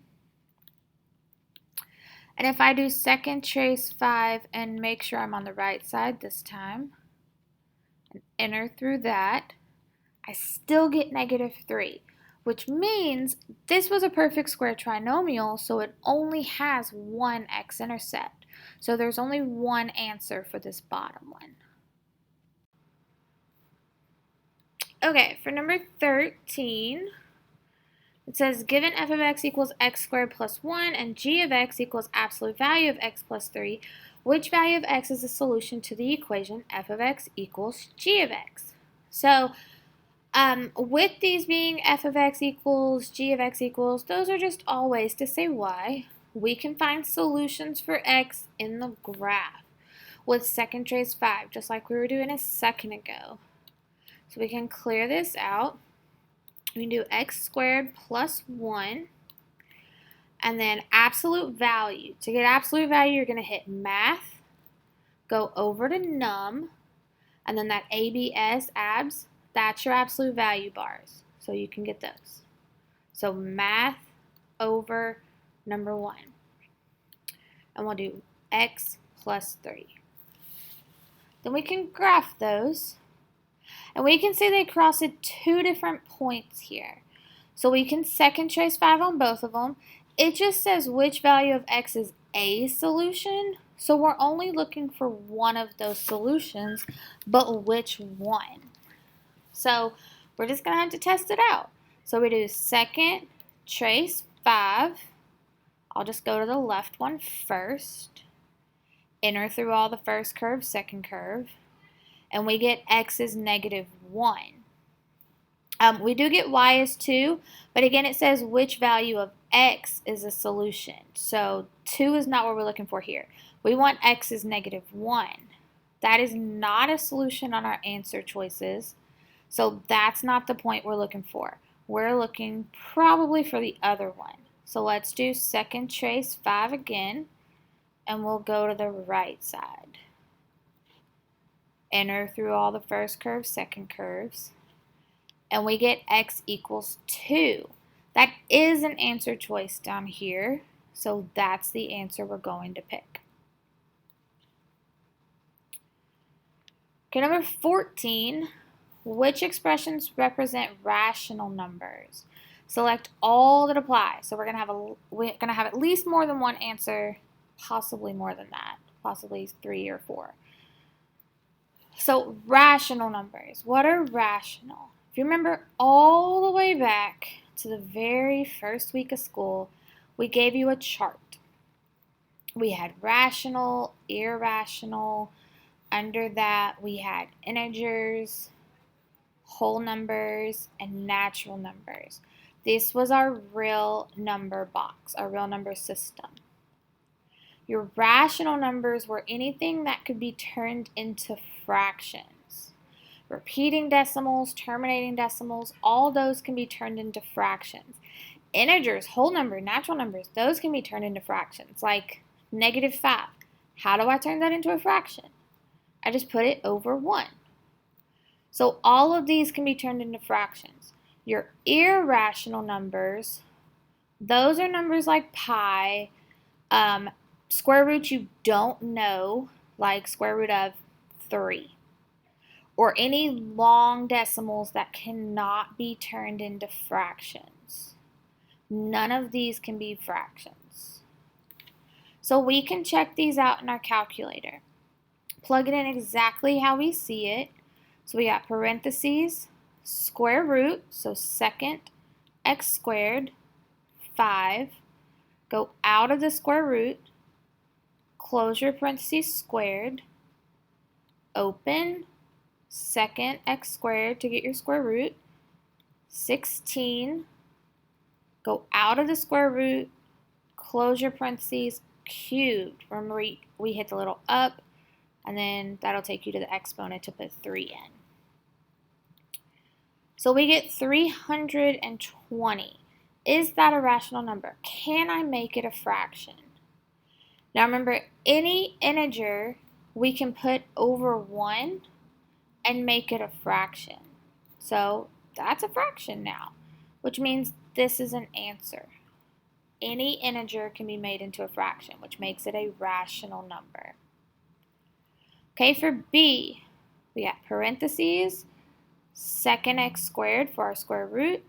And if I do second trace 5 and make sure I'm on the right side this time, and enter through that, I still get negative 3, which means this was a perfect square trinomial, so it only has one x-intercept. So there's only one answer for this bottom one. Okay, for number 13, it says given f of x equals x squared plus 1 and g of x equals absolute value of x plus 3, which value of x is the solution to the equation f of x equals g of x? So with these being f of x equals g of x equals, those are just all ways to say y. We can find solutions for x in the graph with second trace 5, just like we were doing a second ago. So we can clear this out. We can do x squared plus 1, and then absolute value. To get absolute value, you're going to hit math, go over to num, and then that ABS, abs, that's your absolute value bars. So you can get those. So math over number 1. And we'll do x plus 3. Then we can graph those. And we can see they cross at two different points here. So we can second trace 5 on both of them. It just says which value of x is a solution. So we're only looking for one of those solutions, but which one? So we're just going to have to test it out. So we do second trace 5. I'll just go to the left one first. Enter through all the first curve, second curve. And we get x is negative 1. We do get y is 2, but again it says which value of x is a solution. So 2 is not what we're looking for here. We want x is negative 1. That is not a solution on our answer choices, so that's not the point we're looking for. We're looking probably for the other one. So let's do second trace 5 again, and we'll go to the right side. Enter through all the first curves, second curves, and we get x equals 2. That is an answer choice down here, so that's the answer we're going to pick. Okay, number 14, which expressions represent rational numbers? Select all that apply. So we're gonna have at least more than one answer, possibly more than that, possibly 3 or 4. So rational numbers, what are rational? If you remember all the way back to the very first week of school, we gave you a chart. We had rational, irrational. Under that, we had integers, whole numbers, and natural numbers. This was our real number box, our real number system. Your rational numbers were anything that could be turned into fractions. Repeating decimals, terminating decimals, all those can be turned into fractions. Integers, whole number, natural numbers, those can be turned into fractions, like -5. How do I turn that into a fraction? I just put it over 1. So all of these can be turned into fractions. Your irrational numbers, those are numbers like pi, square roots you don't know, like square root of 3, or any long decimals that cannot be turned into fractions. None of these can be fractions. So we can check these out in our calculator. Plug it in exactly how we see it. So we got parentheses, square root, so second x squared, 5. Go out of the square root, close your parentheses squared, open, second x squared to get your square root, 16. Go out of the square root, close your parentheses, cubed. Remember, we hit the little up, and then that'll take you to the exponent to put 3 in. So we get 320. Is that a rational number? Can I make it a fraction? Now remember, any integer we can put over 1 and make it a fraction. So that's a fraction now, which means this is an answer. Any integer can be made into a fraction, which makes it a rational number. Okay, for B, we got parentheses, second x squared for our square root,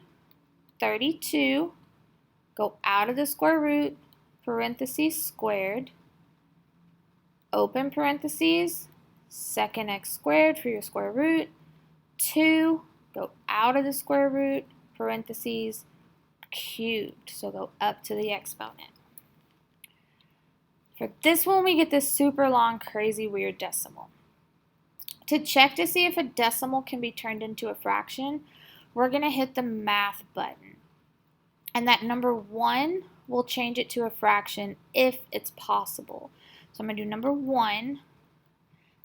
32. Go out of the square root, parentheses squared, open parentheses, second x squared for your square root, 2. Go out of the square root, parentheses cubed. So go up to the exponent. For this one, we get this super long, crazy, weird decimal. To check to see if a decimal can be turned into a fraction, we're going to hit the math button. And that number 1 will change it to a fraction if it's possible. So I'm going to do number 1,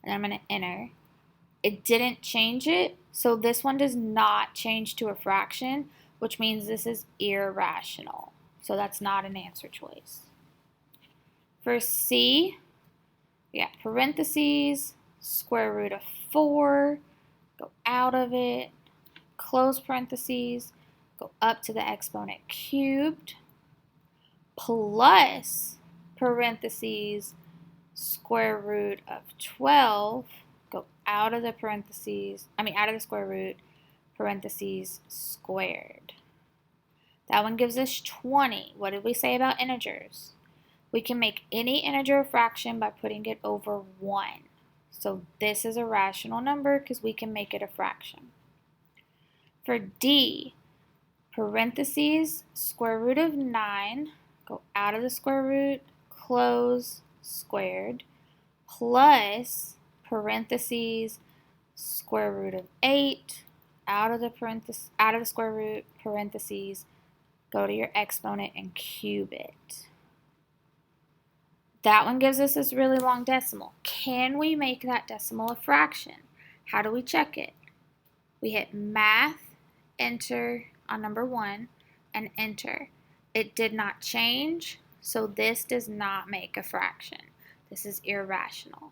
and I'm going to enter. It didn't change it, so this one does not change to a fraction, which means this is irrational. So that's not an answer choice. For C, we got parentheses, square root of 4, go out of it, close parentheses, go up to the exponent cubed, plus parentheses, square root of 12, go out of the square root, parentheses squared. That one gives us 20. What did we say about integers? We can make any integer a fraction by putting it over 1. So this is a rational number because we can make it a fraction. For D, parentheses, square root of 9, go out of the square root, close, squared, plus parentheses, square root of 8, out of the square root, parentheses, go to your exponent and cube it. That one gives us this really long decimal. Can we make that decimal a fraction? How do we check it? We hit math, enter on number 1, and enter. It did not change, so this does not make a fraction. This is irrational.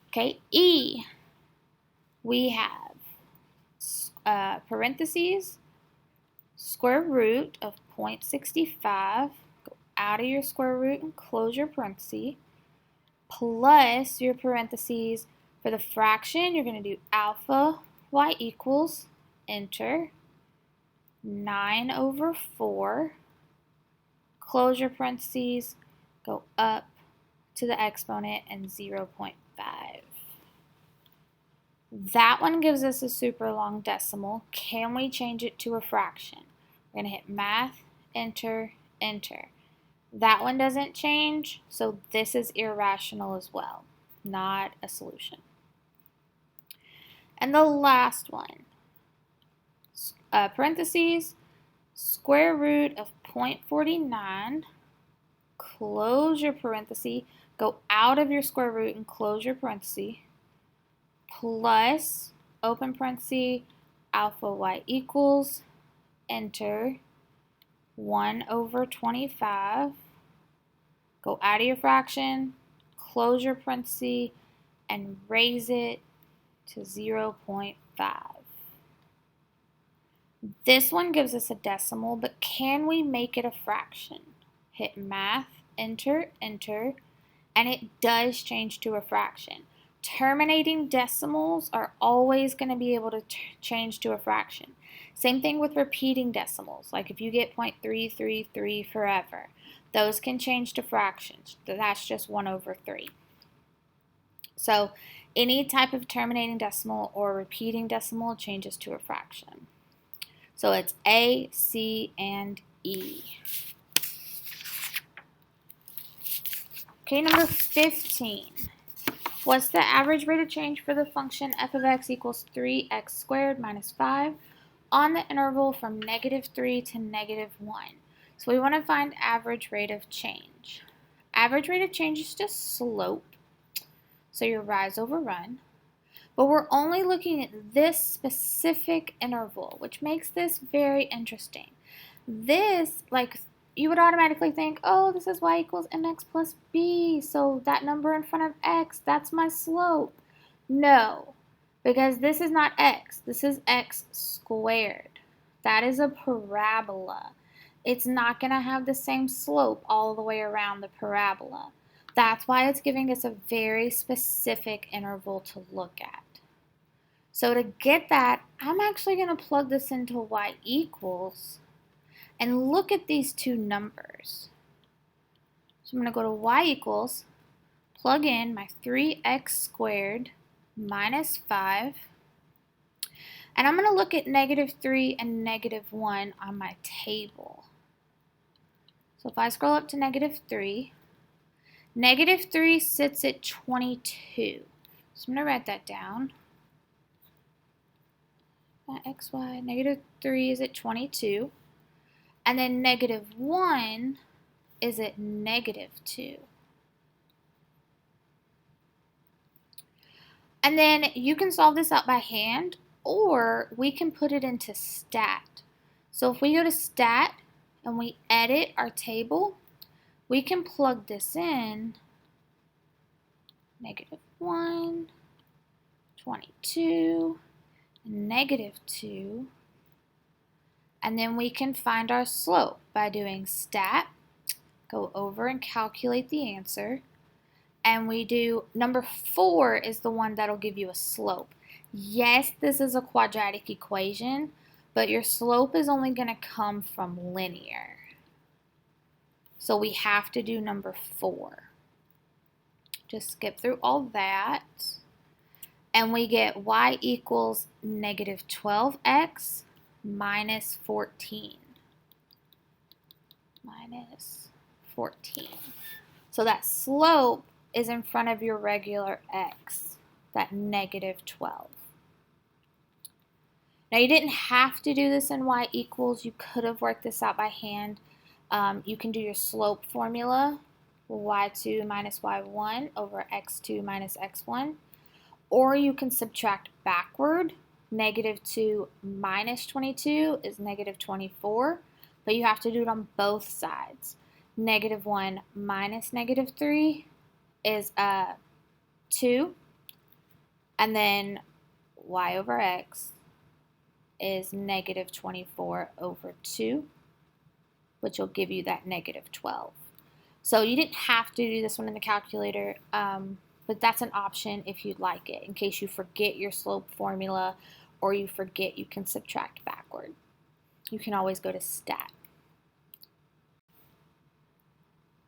Okay, E, we have parentheses, square root of 0.65, go out of your square root and close your parentheses, plus your parentheses. For the fraction, you're going to do alpha y equals, enter, 9 over 4, close your parentheses, go up to the exponent and 0.5. That one gives us a super long decimal. Can we change it to a fraction? We're going to hit math, enter, enter. That one doesn't change, so this is irrational as well, not a solution. And the last one, parentheses, square root of 0.49, close your parenthesis, go out of your square root and close your parenthesis, plus, open parenthesis, alpha y equals, enter, 1 over 25, go out of your fraction, close your parenthesis, and raise it to 0.5. This one gives us a decimal, but can we make it a fraction? Hit math, enter, enter, and it does change to a fraction. Terminating decimals are always going to be able to change to a fraction. Same thing with repeating decimals, like if you get 0.333 forever, those can change to fractions. That's just 1 over 3. So any type of terminating decimal or repeating decimal changes to a fraction. So it's A, C, and E. Okay, number 15. What's the average rate of change for the function f of x equals 3x squared minus 5 on the interval from -3 to -1? So we want to find average rate of change. Average rate of change is just slope, so your rise over run. But we're only looking at this specific interval, which makes this very interesting. This, like, you would automatically think, oh, this is y equals mx plus b, so that number in front of x, that's my slope. No, because this is not x, this is x squared. That is a parabola. It's not going to have the same slope all the way around the parabola. That's why it's giving us a very specific interval to look at. So to get that, I'm actually going to plug this into y equals and look at these two numbers. So I'm going to go to y equals, plug in my 3x squared minus 5, and I'm going to look at -3 and -1 on my table. So if I scroll up to -3, -3 sits at 22. So I'm going to write that down. XY, -3 is at 22. And then -1 is at -2. And then you can solve this out by hand, or we can put it into stat. So if we go to stat and we edit our table, we can plug this in, -1, 22, -2, and then we can find our slope by doing stat, go over and calculate the answer, and we do, number 4 is the one that'll give you a slope. Yes, this is a quadratic equation, but your slope is only going to come from linear. So we have to do number 4. Just skip through all that. And we get y equals -12x minus 14. Minus 14. So that slope is in front of your regular x, that -12. Now you didn't have to do this in y equals. You could have worked this out by hand. You can do your slope formula, y2 minus y1 over x2 minus x1. Or you can subtract backward. -2 minus 22 is -24, but you have to do it on both sides. -1 minus -3 is 2, and then y over x is -24 over 2, which will give you that -12. So you didn't have to do this one in the calculator, but that's an option if you'd like it, in case you forget your slope formula or you forget you can subtract backward. You can always go to stat.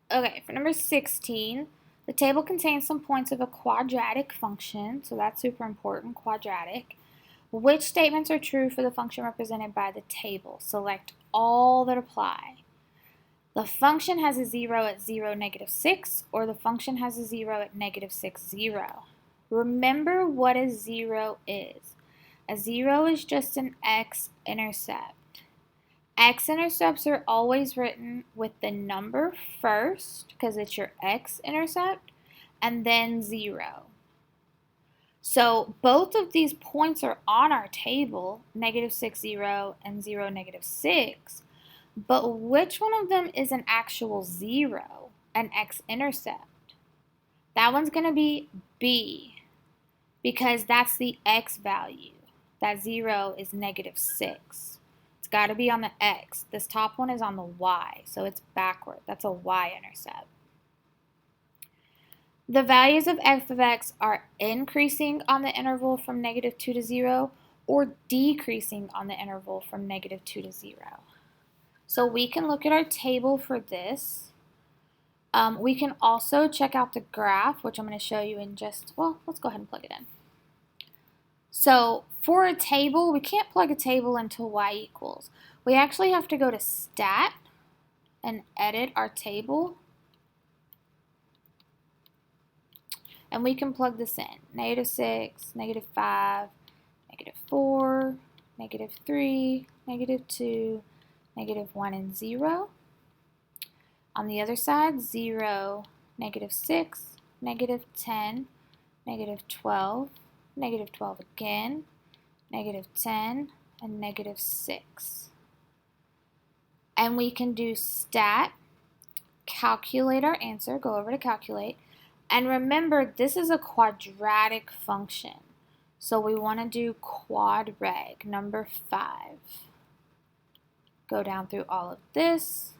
Okay, for number 16, the table contains some points of a quadratic function, so that's super important, quadratic. Which statements are true for the function represented by the table? Select all that apply. The function has a 0 at 0, -6, or the function has a 0 at -6, 0. Remember what a 0 is. A 0 is just an x-intercept. X-intercepts are always written with the number first because it's your X-intercept, and then 0. So both of these points are on our table, -6, 0, and 0, -6, but which one of them is an actual 0, an X-intercept? That one's going to be B, because that's the X value. That 0 is -6. It's got to be on the X. This top one is on the Y, so it's backward. That's a Y-intercept. The values of f of x are increasing on the interval from -2 to 0 or decreasing on the interval from -2 to 0. So we can look at our table for this. We can also check out the graph, which I'm going to show you in just, well, let's go ahead and plug it in. So for a table, we can't plug a table into y equals. We actually have to go to stat and edit our table. And we can plug this in. -6, -5, -4, -3, -2, -1, and 0. On the other side, 0, -6, -10, -12, -12 again, -10, and -6. And we can do stat, calculate our answer, go over to calculate. And remember, this is a quadratic function. So we want to do quad reg, number 5. Go down through all of this,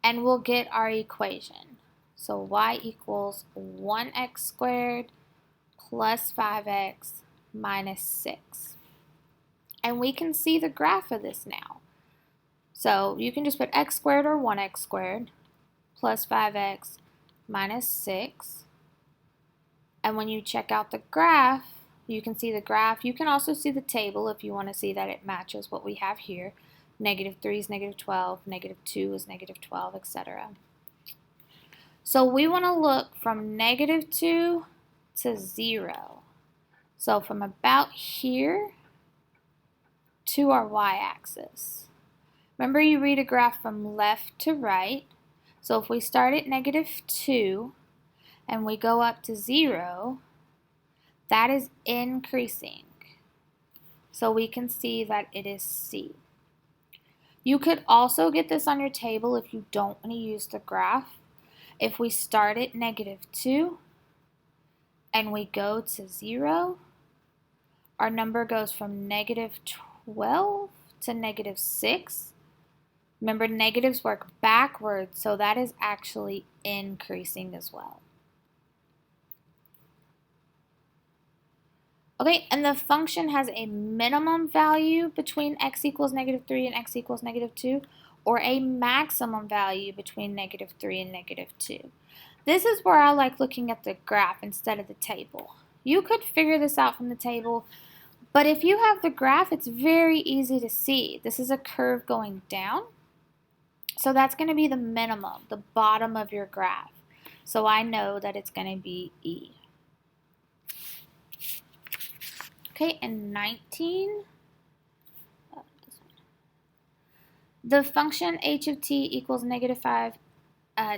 and we'll get our equation. So y equals 1x squared plus 5x minus 6. And we can see the graph of this now. So you can just put x squared or 1x squared plus 5x minus 6. And when you check out the graph, you can see the graph. You can also see the table if you want to see that it matches what we have here. -3 is -12, -2 is -12, etc. So we want to look from -2 to 0. So from about here to our y-axis. Remember, you read a graph from left to right. So if we start at -2 and we go up to 0, that is increasing. So we can see that it is C. You could also get this on your table if you don't want to use the graph. If we start at -2 and we go to 0, our number goes from -12 to -6. Remember, negatives work backwards, so that is actually increasing as well. Okay, and the function has a minimum value between x equals -3 and x equals -2, or a maximum value between -3 and -2. This is where I like looking at the graph instead of the table. You could figure this out from the table, but if you have the graph, it's very easy to see. This is a curve going down, so that's going to be the minimum, the bottom of your graph. So I know that it's going to be E. Okay, and 19, the function h of t equals -5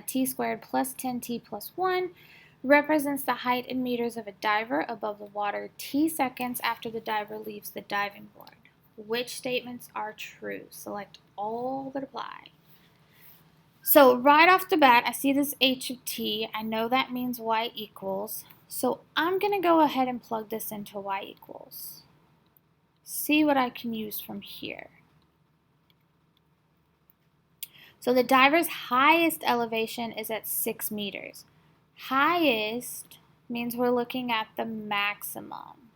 t squared plus 10t plus 1 represents the height in meters of a diver above the water t seconds after the diver leaves the diving board. Which statements are true? Select all that apply. So right off the bat, I see this h of t. I know that means y equals. So I'm going to go ahead and plug this into y equals. See what I can use from here. So the diver's highest elevation is at 6 meters. Highest means we're looking at the maximum.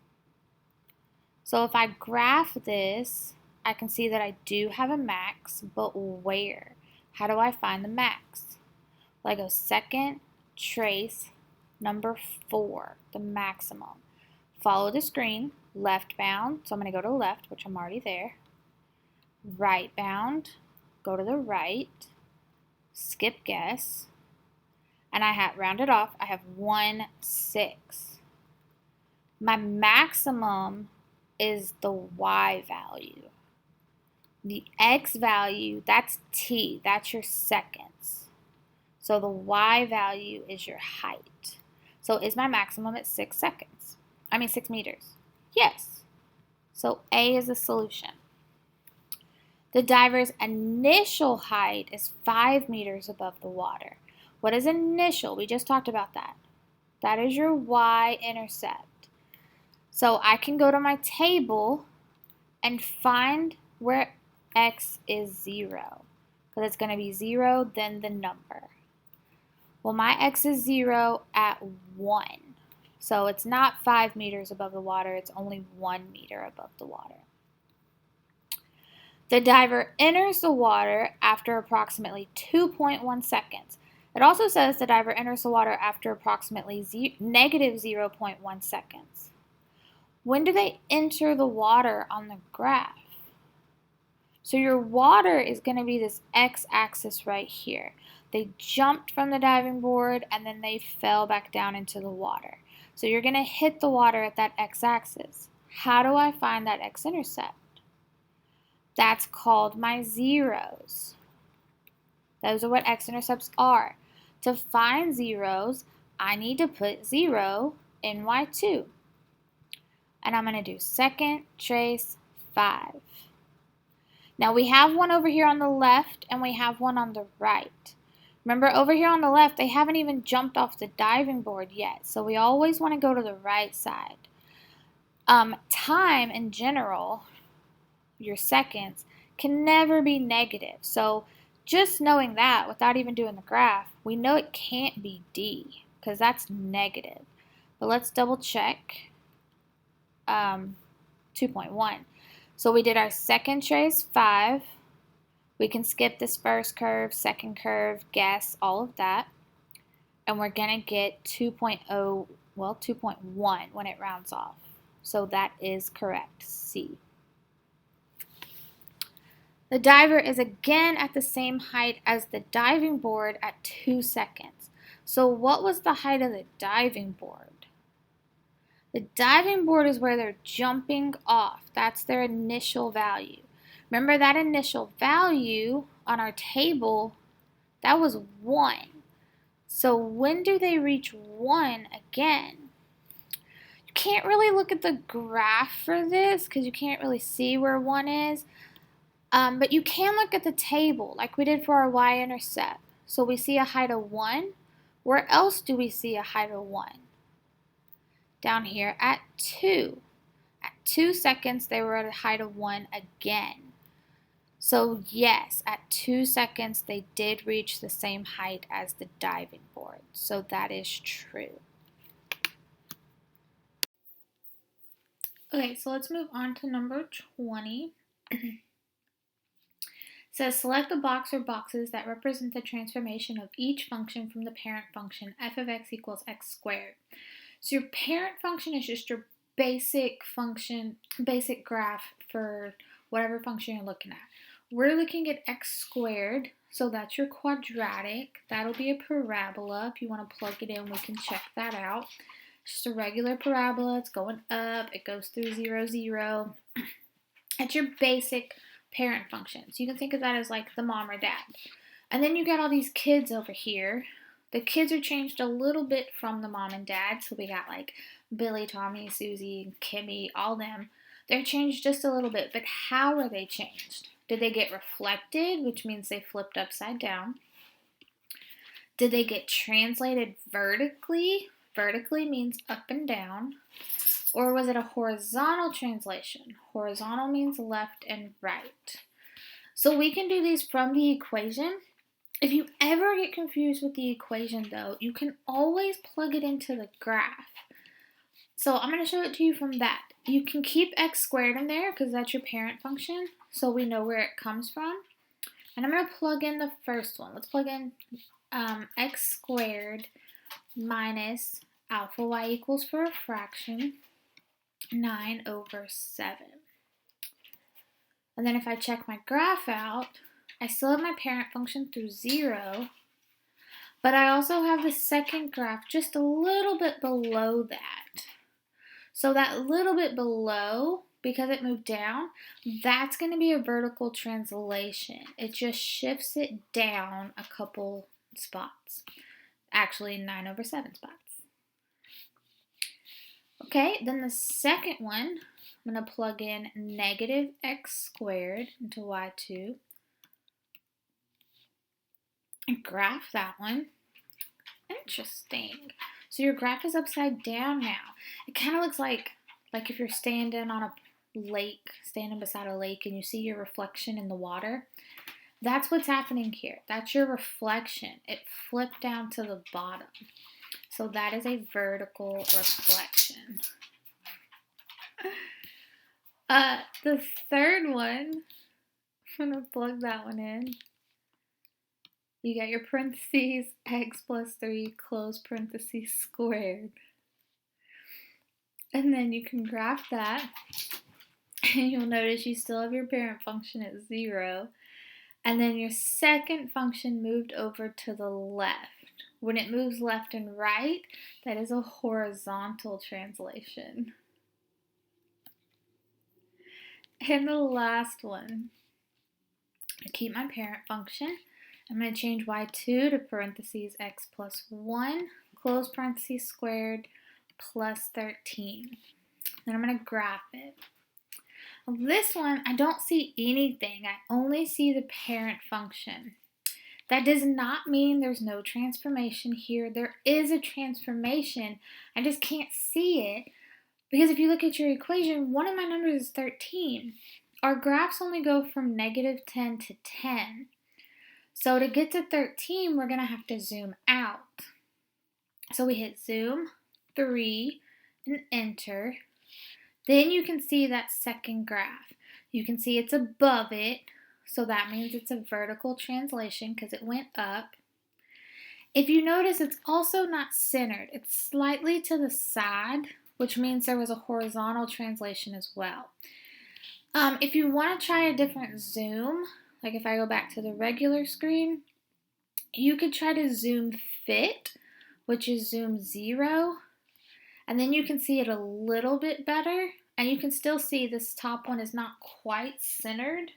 So if I graph this, I can see that I do have a max, but where? How do I find the max? Well, I go second, trace, number 4, the maximum. Follow the screen, left bound, so I'm going to go to the left, which I'm already there. Right bound, go to the right, skip guess, and I have rounded off, I have 1, 6. My maximum is the y value. The x value, that's t, that's your seconds. So the y value is your height. So is my maximum at 6 seconds? 6 meters. Yes. So A is the solution. The diver's initial height is 5 meters above the water. What is initial? We just talked about that. That is your y-intercept. So I can go to my table and find where x is 0. Because it's going to be 0, then the number. Well, my x is 0 at 1. So it's not 5 meters above the water, it's only 1 meter above the water. The diver enters the water after approximately 2.1 seconds. It also says the diver enters the water after approximately negative 0.1 seconds. When do they enter the water on the graph? So your water is going to be this x-axis right here. They jumped from the diving board and then they fell back down into the water. So you're going to hit the water at that x-axis. How do I find that x-intercept? That's called my zeros. Those are what x-intercepts are. To find zeros, I need to put 0 in y2. And I'm going to do second trace 5. Now we have one over here on the left and we have one on the right. Remember, over here on the left, they haven't even jumped off the diving board yet, so we always want to go to the right side. Time in general, your seconds, can never be negative. So just knowing that without even doing the graph, we know it can't be D because that's negative. But let's double check 2.1. So we did our second trace 5. We can skip this first curve, second curve, guess, all of that. And we're going to get 2.0, well, 2.1 when it rounds off. So that is correct, C. The diver is again at the same height as the diving board at 2 seconds. So what was the height of the diving board? The diving board is where they're jumping off. That's their initial value. Remember that initial value on our table, that was 1. So when do they reach 1 again? You can't really look at the graph for this because you can't really see where 1 is. But you can look at the table like we did for our y-intercept. So we see a height of 1. Where else do we see a height of 1? Down here at 2. At 2 seconds, they were at a height of 1 again. So yes, at 2 seconds, they did reach the same height as the diving board. So that is true. Okay, so let's move on to number 20. It says select the box or boxes that represent the transformation of each function from the parent function f of x equals x squared. So your parent function is just your basic function, basic graph for whatever function you're looking at. We're looking at x squared, so that's your quadratic. That'll be a parabola. If you want to plug it in, we can check that out. It's just a regular parabola. It's going up. It goes through 0, 0. That's your basic parent function. So you can think of that as like the mom or dad. And then you got all these kids over here. The kids are changed a little bit from the mom and dad. So we got like Billy, Tommy, Susie, Kimmy, all them. They're changed just a little bit. But how are they changed? Did they get reflected, which means they flipped upside down? Did they get translated vertically? Vertically means up and down. Or was it a horizontal translation? Horizontal means left and right. So we can do these from the equation. If you ever get confused with the equation, though, you can always plug it into the graph. So I'm going to show it to you from that. You can keep x squared in there because that's your parent function, so we know where it comes from. And I'm going to plug in the first one. Let's plug in x squared minus alpha y equals, for a fraction, 9 over 7. And then if I check my graph out, I still have my parent function through 0, but I also have the second graph just a little bit below that. So that little bit below because it moved down, that's going to be a vertical translation. It just shifts it down a couple spots. Actually, 9/7 spots. Okay, then the second one, I'm going to plug in negative x squared into y2 and graph that one. Interesting. So your graph is upside down now. It kind of looks like if you're standing on a lake, standing beside a lake, and you see your reflection in the water. That's what's happening here. That's your reflection. It flipped down to the bottom. So that is a vertical reflection. The third one, I'm going to plug that one in. You got your parentheses, x plus 3, close parentheses, squared. And then you can graph that. And you'll notice you still have your parent function at 0. And then your second function moved over to the left. When it moves left and right, that is a horizontal translation. And the last one, I keep my parent function. I'm going to change y2 to parentheses x plus 1, close parentheses squared, plus 13. Then I'm going to graph it. Well, this one, I don't see anything. I only see the parent function. That does not mean there's no transformation here. There is a transformation. I just can't see it because if you look at your equation, one of my numbers is 13. Our graphs only go from -10 to 10. So to get to 13, we're going to have to zoom out. So we hit zoom, 3, and enter. Then you can see that second graph. You can see it's above it, so that means it's a vertical translation because it went up. If you notice, it's also not centered. It's slightly to the side, which means there was a horizontal translation as well. If you want to try a different zoom, like if I go back to the regular screen, you could try to zoom fit, which is zoom 0, and then you can see it a little bit better, and you can still see this top one is not quite centered,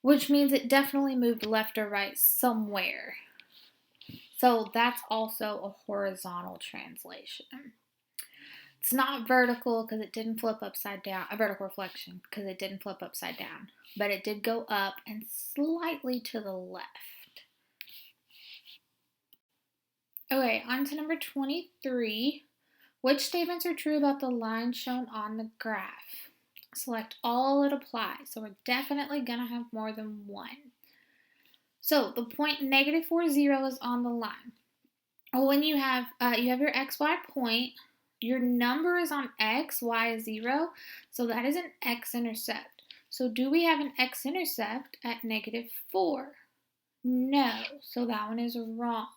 which means it definitely moved left or right somewhere. So that's also a horizontal translation. It's not vertical because it didn't flip upside down, a vertical reflection because it didn't flip upside down, but it did go up and slightly to the left. Okay, on to number 23. Which statements are true about the line shown on the graph? Select all it applies. So we're definitely going to have more than one. So the point -4, 0 is on the line. When you have your xy point, your number is on x, y is 0, so that is an x-intercept. So do we have an x-intercept at -4? No, so that one is wrong.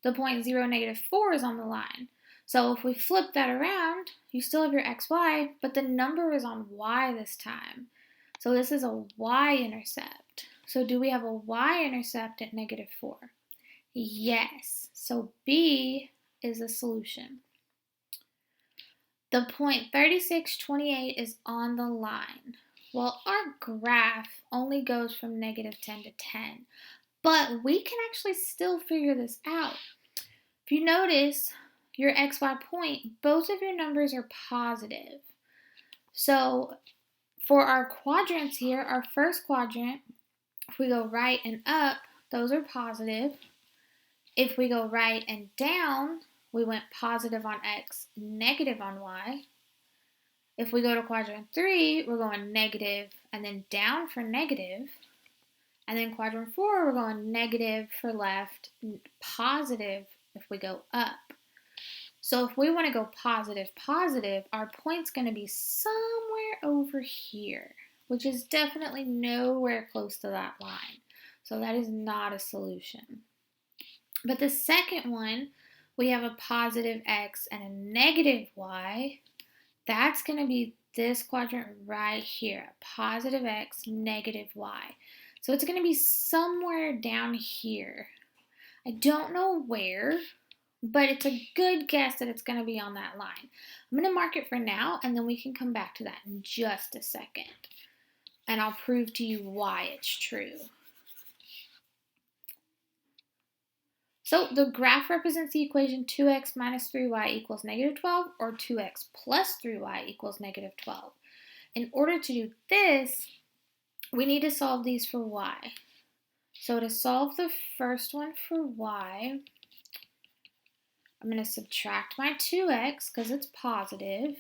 The point 0, -4 is on the line. So if we flip that around, you still have your xy, but the number is on y this time. So this is a y-intercept. So do we have a y-intercept at -4? Yes. So B is a solution. The point 3628 is on the line. Well, our graph only goes from -10 to 10, but we can actually still figure this out. If you notice your xy point, both of your numbers are positive. So for our quadrants here, our first quadrant, if we go right and up, those are positive. If we go right and down, we went positive on x, negative on y. If we go to quadrant 3, we're going negative and then down for negative. And then quadrant 4, we're going negative for left, positive if we go up. So if we want to go positive, positive, our point's going to be somewhere over here, which is definitely nowhere close to that line. So that is not a solution. But the second one, we have a positive x and a negative y. That's going to be this quadrant right here, positive x, negative y. So it's going to be somewhere down here. I don't know where, but it's a good guess that it's going to be on that line. I'm going to mark it for now, and then we can come back to that in just a second. And I'll prove to you why it's true. So the graph represents the equation 2x minus 3y equals negative 12 or 2x plus 3y equals negative 12. In order to do this, we need to solve these for y. So to solve the first one for y, I'm going to subtract my 2x because it's positive.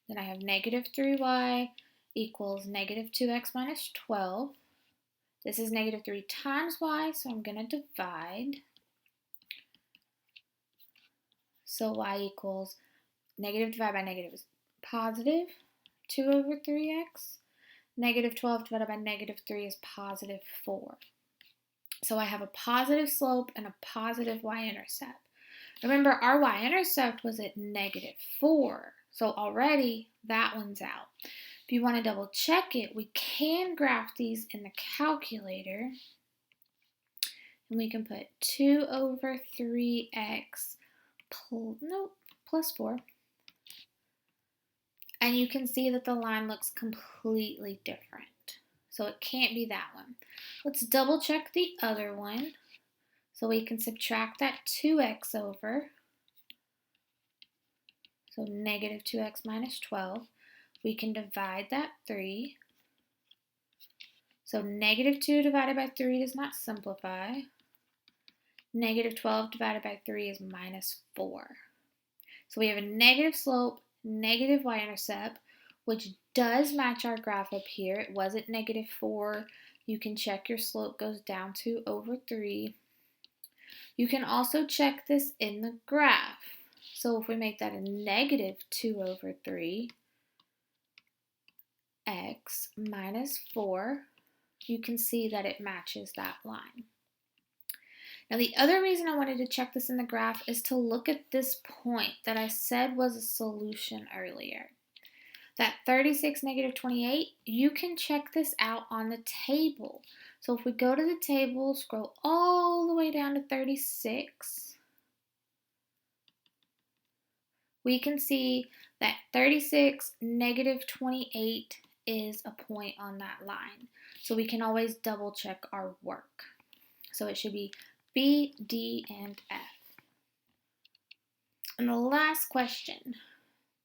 Then I have negative 3y equals negative 2x minus 12. This is negative 3 times y, so I'm going to divide. So y equals negative divided by negative is positive 2 over 3x. Negative 12 divided by negative 3 is positive 4. So I have a positive slope and a positive y-intercept. Remember, our y-intercept was at negative 4. So already that one's out. If you want to double check it, we can graph these in the calculator. And we can put 2 over 3x plus 4. And you can see that the line looks completely different. So it can't be that one. Let's double check the other one. So we can subtract that 2x over. So negative 2x minus 12. We can divide that 3. So negative 2 divided by 3 does not simplify. Negative 12 divided by 3 is minus 4. So we have a negative slope, negative y-intercept, which does match our graph up here. It was at negative 4. You can check your slope goes down to over 3. You can also check this in the graph. So if we make that a negative 2 over 3, x minus 4, you can see that it matches that line. Now the other reason I wanted to check this in the graph is to look at this point that I said was a solution earlier. That 36, negative 28, you can check this out on the table. So if we go to the table, scroll all the way down to 36, we can see that 36, negative 28 is a point on that line. So we can always double check our work. So it should be B, D, and F. And the last question.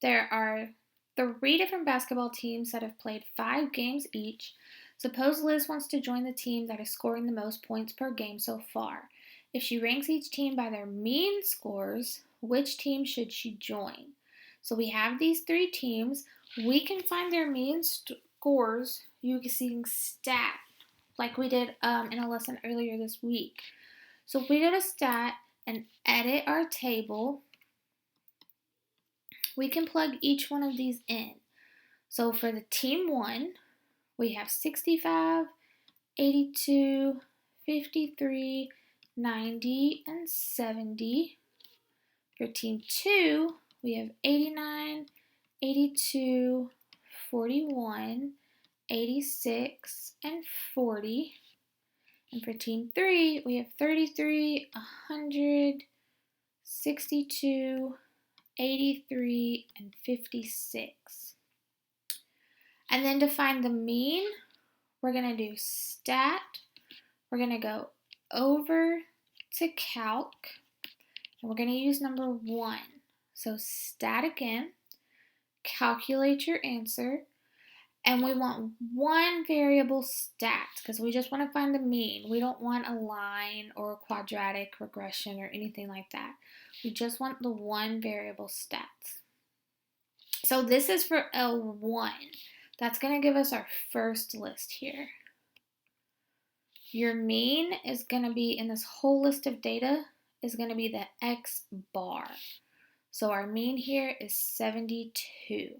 There are 3 different basketball teams that have played 5 games each. Suppose Liz wants to join the team that is scoring the most points per game so far. If she ranks each team by their mean scores, which team should she join? So we have these 3 teams. We can find their mean scores using stat, like we did in a lesson earlier this week. So if we go to stat and edit our table, we can plug each one of these in. So for the team 1, we have 65, 82, 53, 90, and 70. For team 2, we have 89, 82, 41, 86, and 40. And for team 3, we have 33, 100, 62, 83, and 56. And then to find the mean, we're going to do stat. We're going to go over to calc, and we're going to use number 1. So stat again, calculate your answer, and we want one variable stat because we just want to find the mean. We don't want a line or a quadratic regression or anything like that. We just want the one variable stats. So this is for L1. That's going to give us our first list here. Your mean is going to be, in this whole list of data, is going to be the X bar. So our mean here is 72.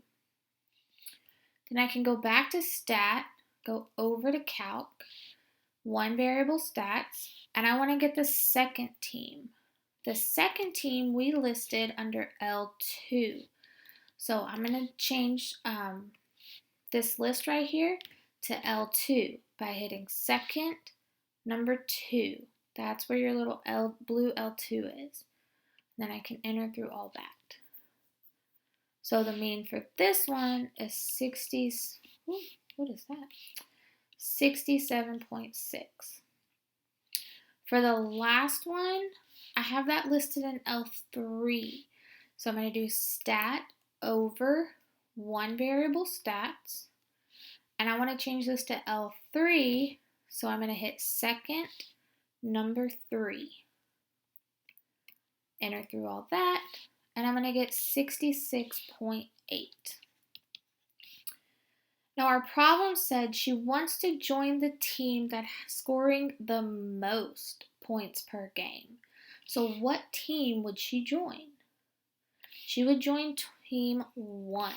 Then I can go back to stat, go over to calc, one variable stats, and I want to get the second team. The second team we listed under L2. So I'm going to change this list right here to L2 by hitting second, number 2. That's where your little blue L2 is. Then I can enter through all that. So the mean for this one is 60, what is that? 67.6. For the last one, I have that listed in L3. So I'm going to do stat over one variable stats. And I want to change this to L3. So I'm going to hit second, number 3. Enter through all that. And I'm going to get 66.8. Now our problem said she wants to join the team that's scoring the most points per game. So what team would she join? She would join team 1.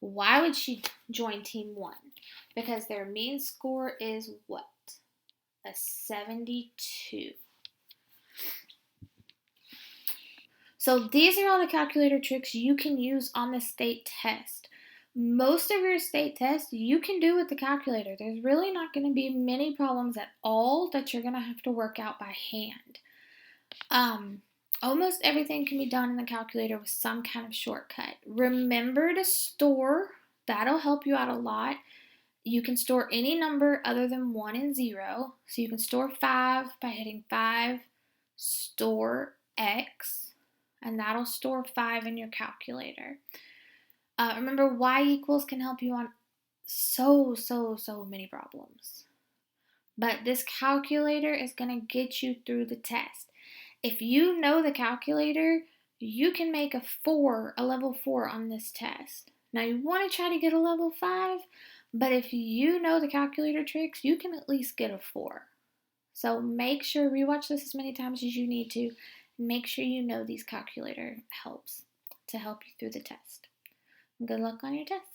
Why would she join team 1? Because their mean score is what? A 72. So these are all the calculator tricks you can use on the state test. Most of your state tests you can do with the calculator. There's really not going to be many problems at all that you're going to have to work out by hand. Almost everything can be done in the calculator with some kind of shortcut. Remember to store. That'll help you out a lot. You can store any number other than 1 and 0. So you can store 5 by hitting 5, store X, and that'll store 5 in your calculator. Remember, y equals can help you on so many problems. But this calculator is going to get you through the test. If you know the calculator, you can make a level 4 on this test. Now you want to try to get a level 5, but if you know the calculator tricks, you can at least get a 4. So make sure, rewatch this as many times as you need to, and make sure you know these calculator helps to help you through the test. Good luck on your test.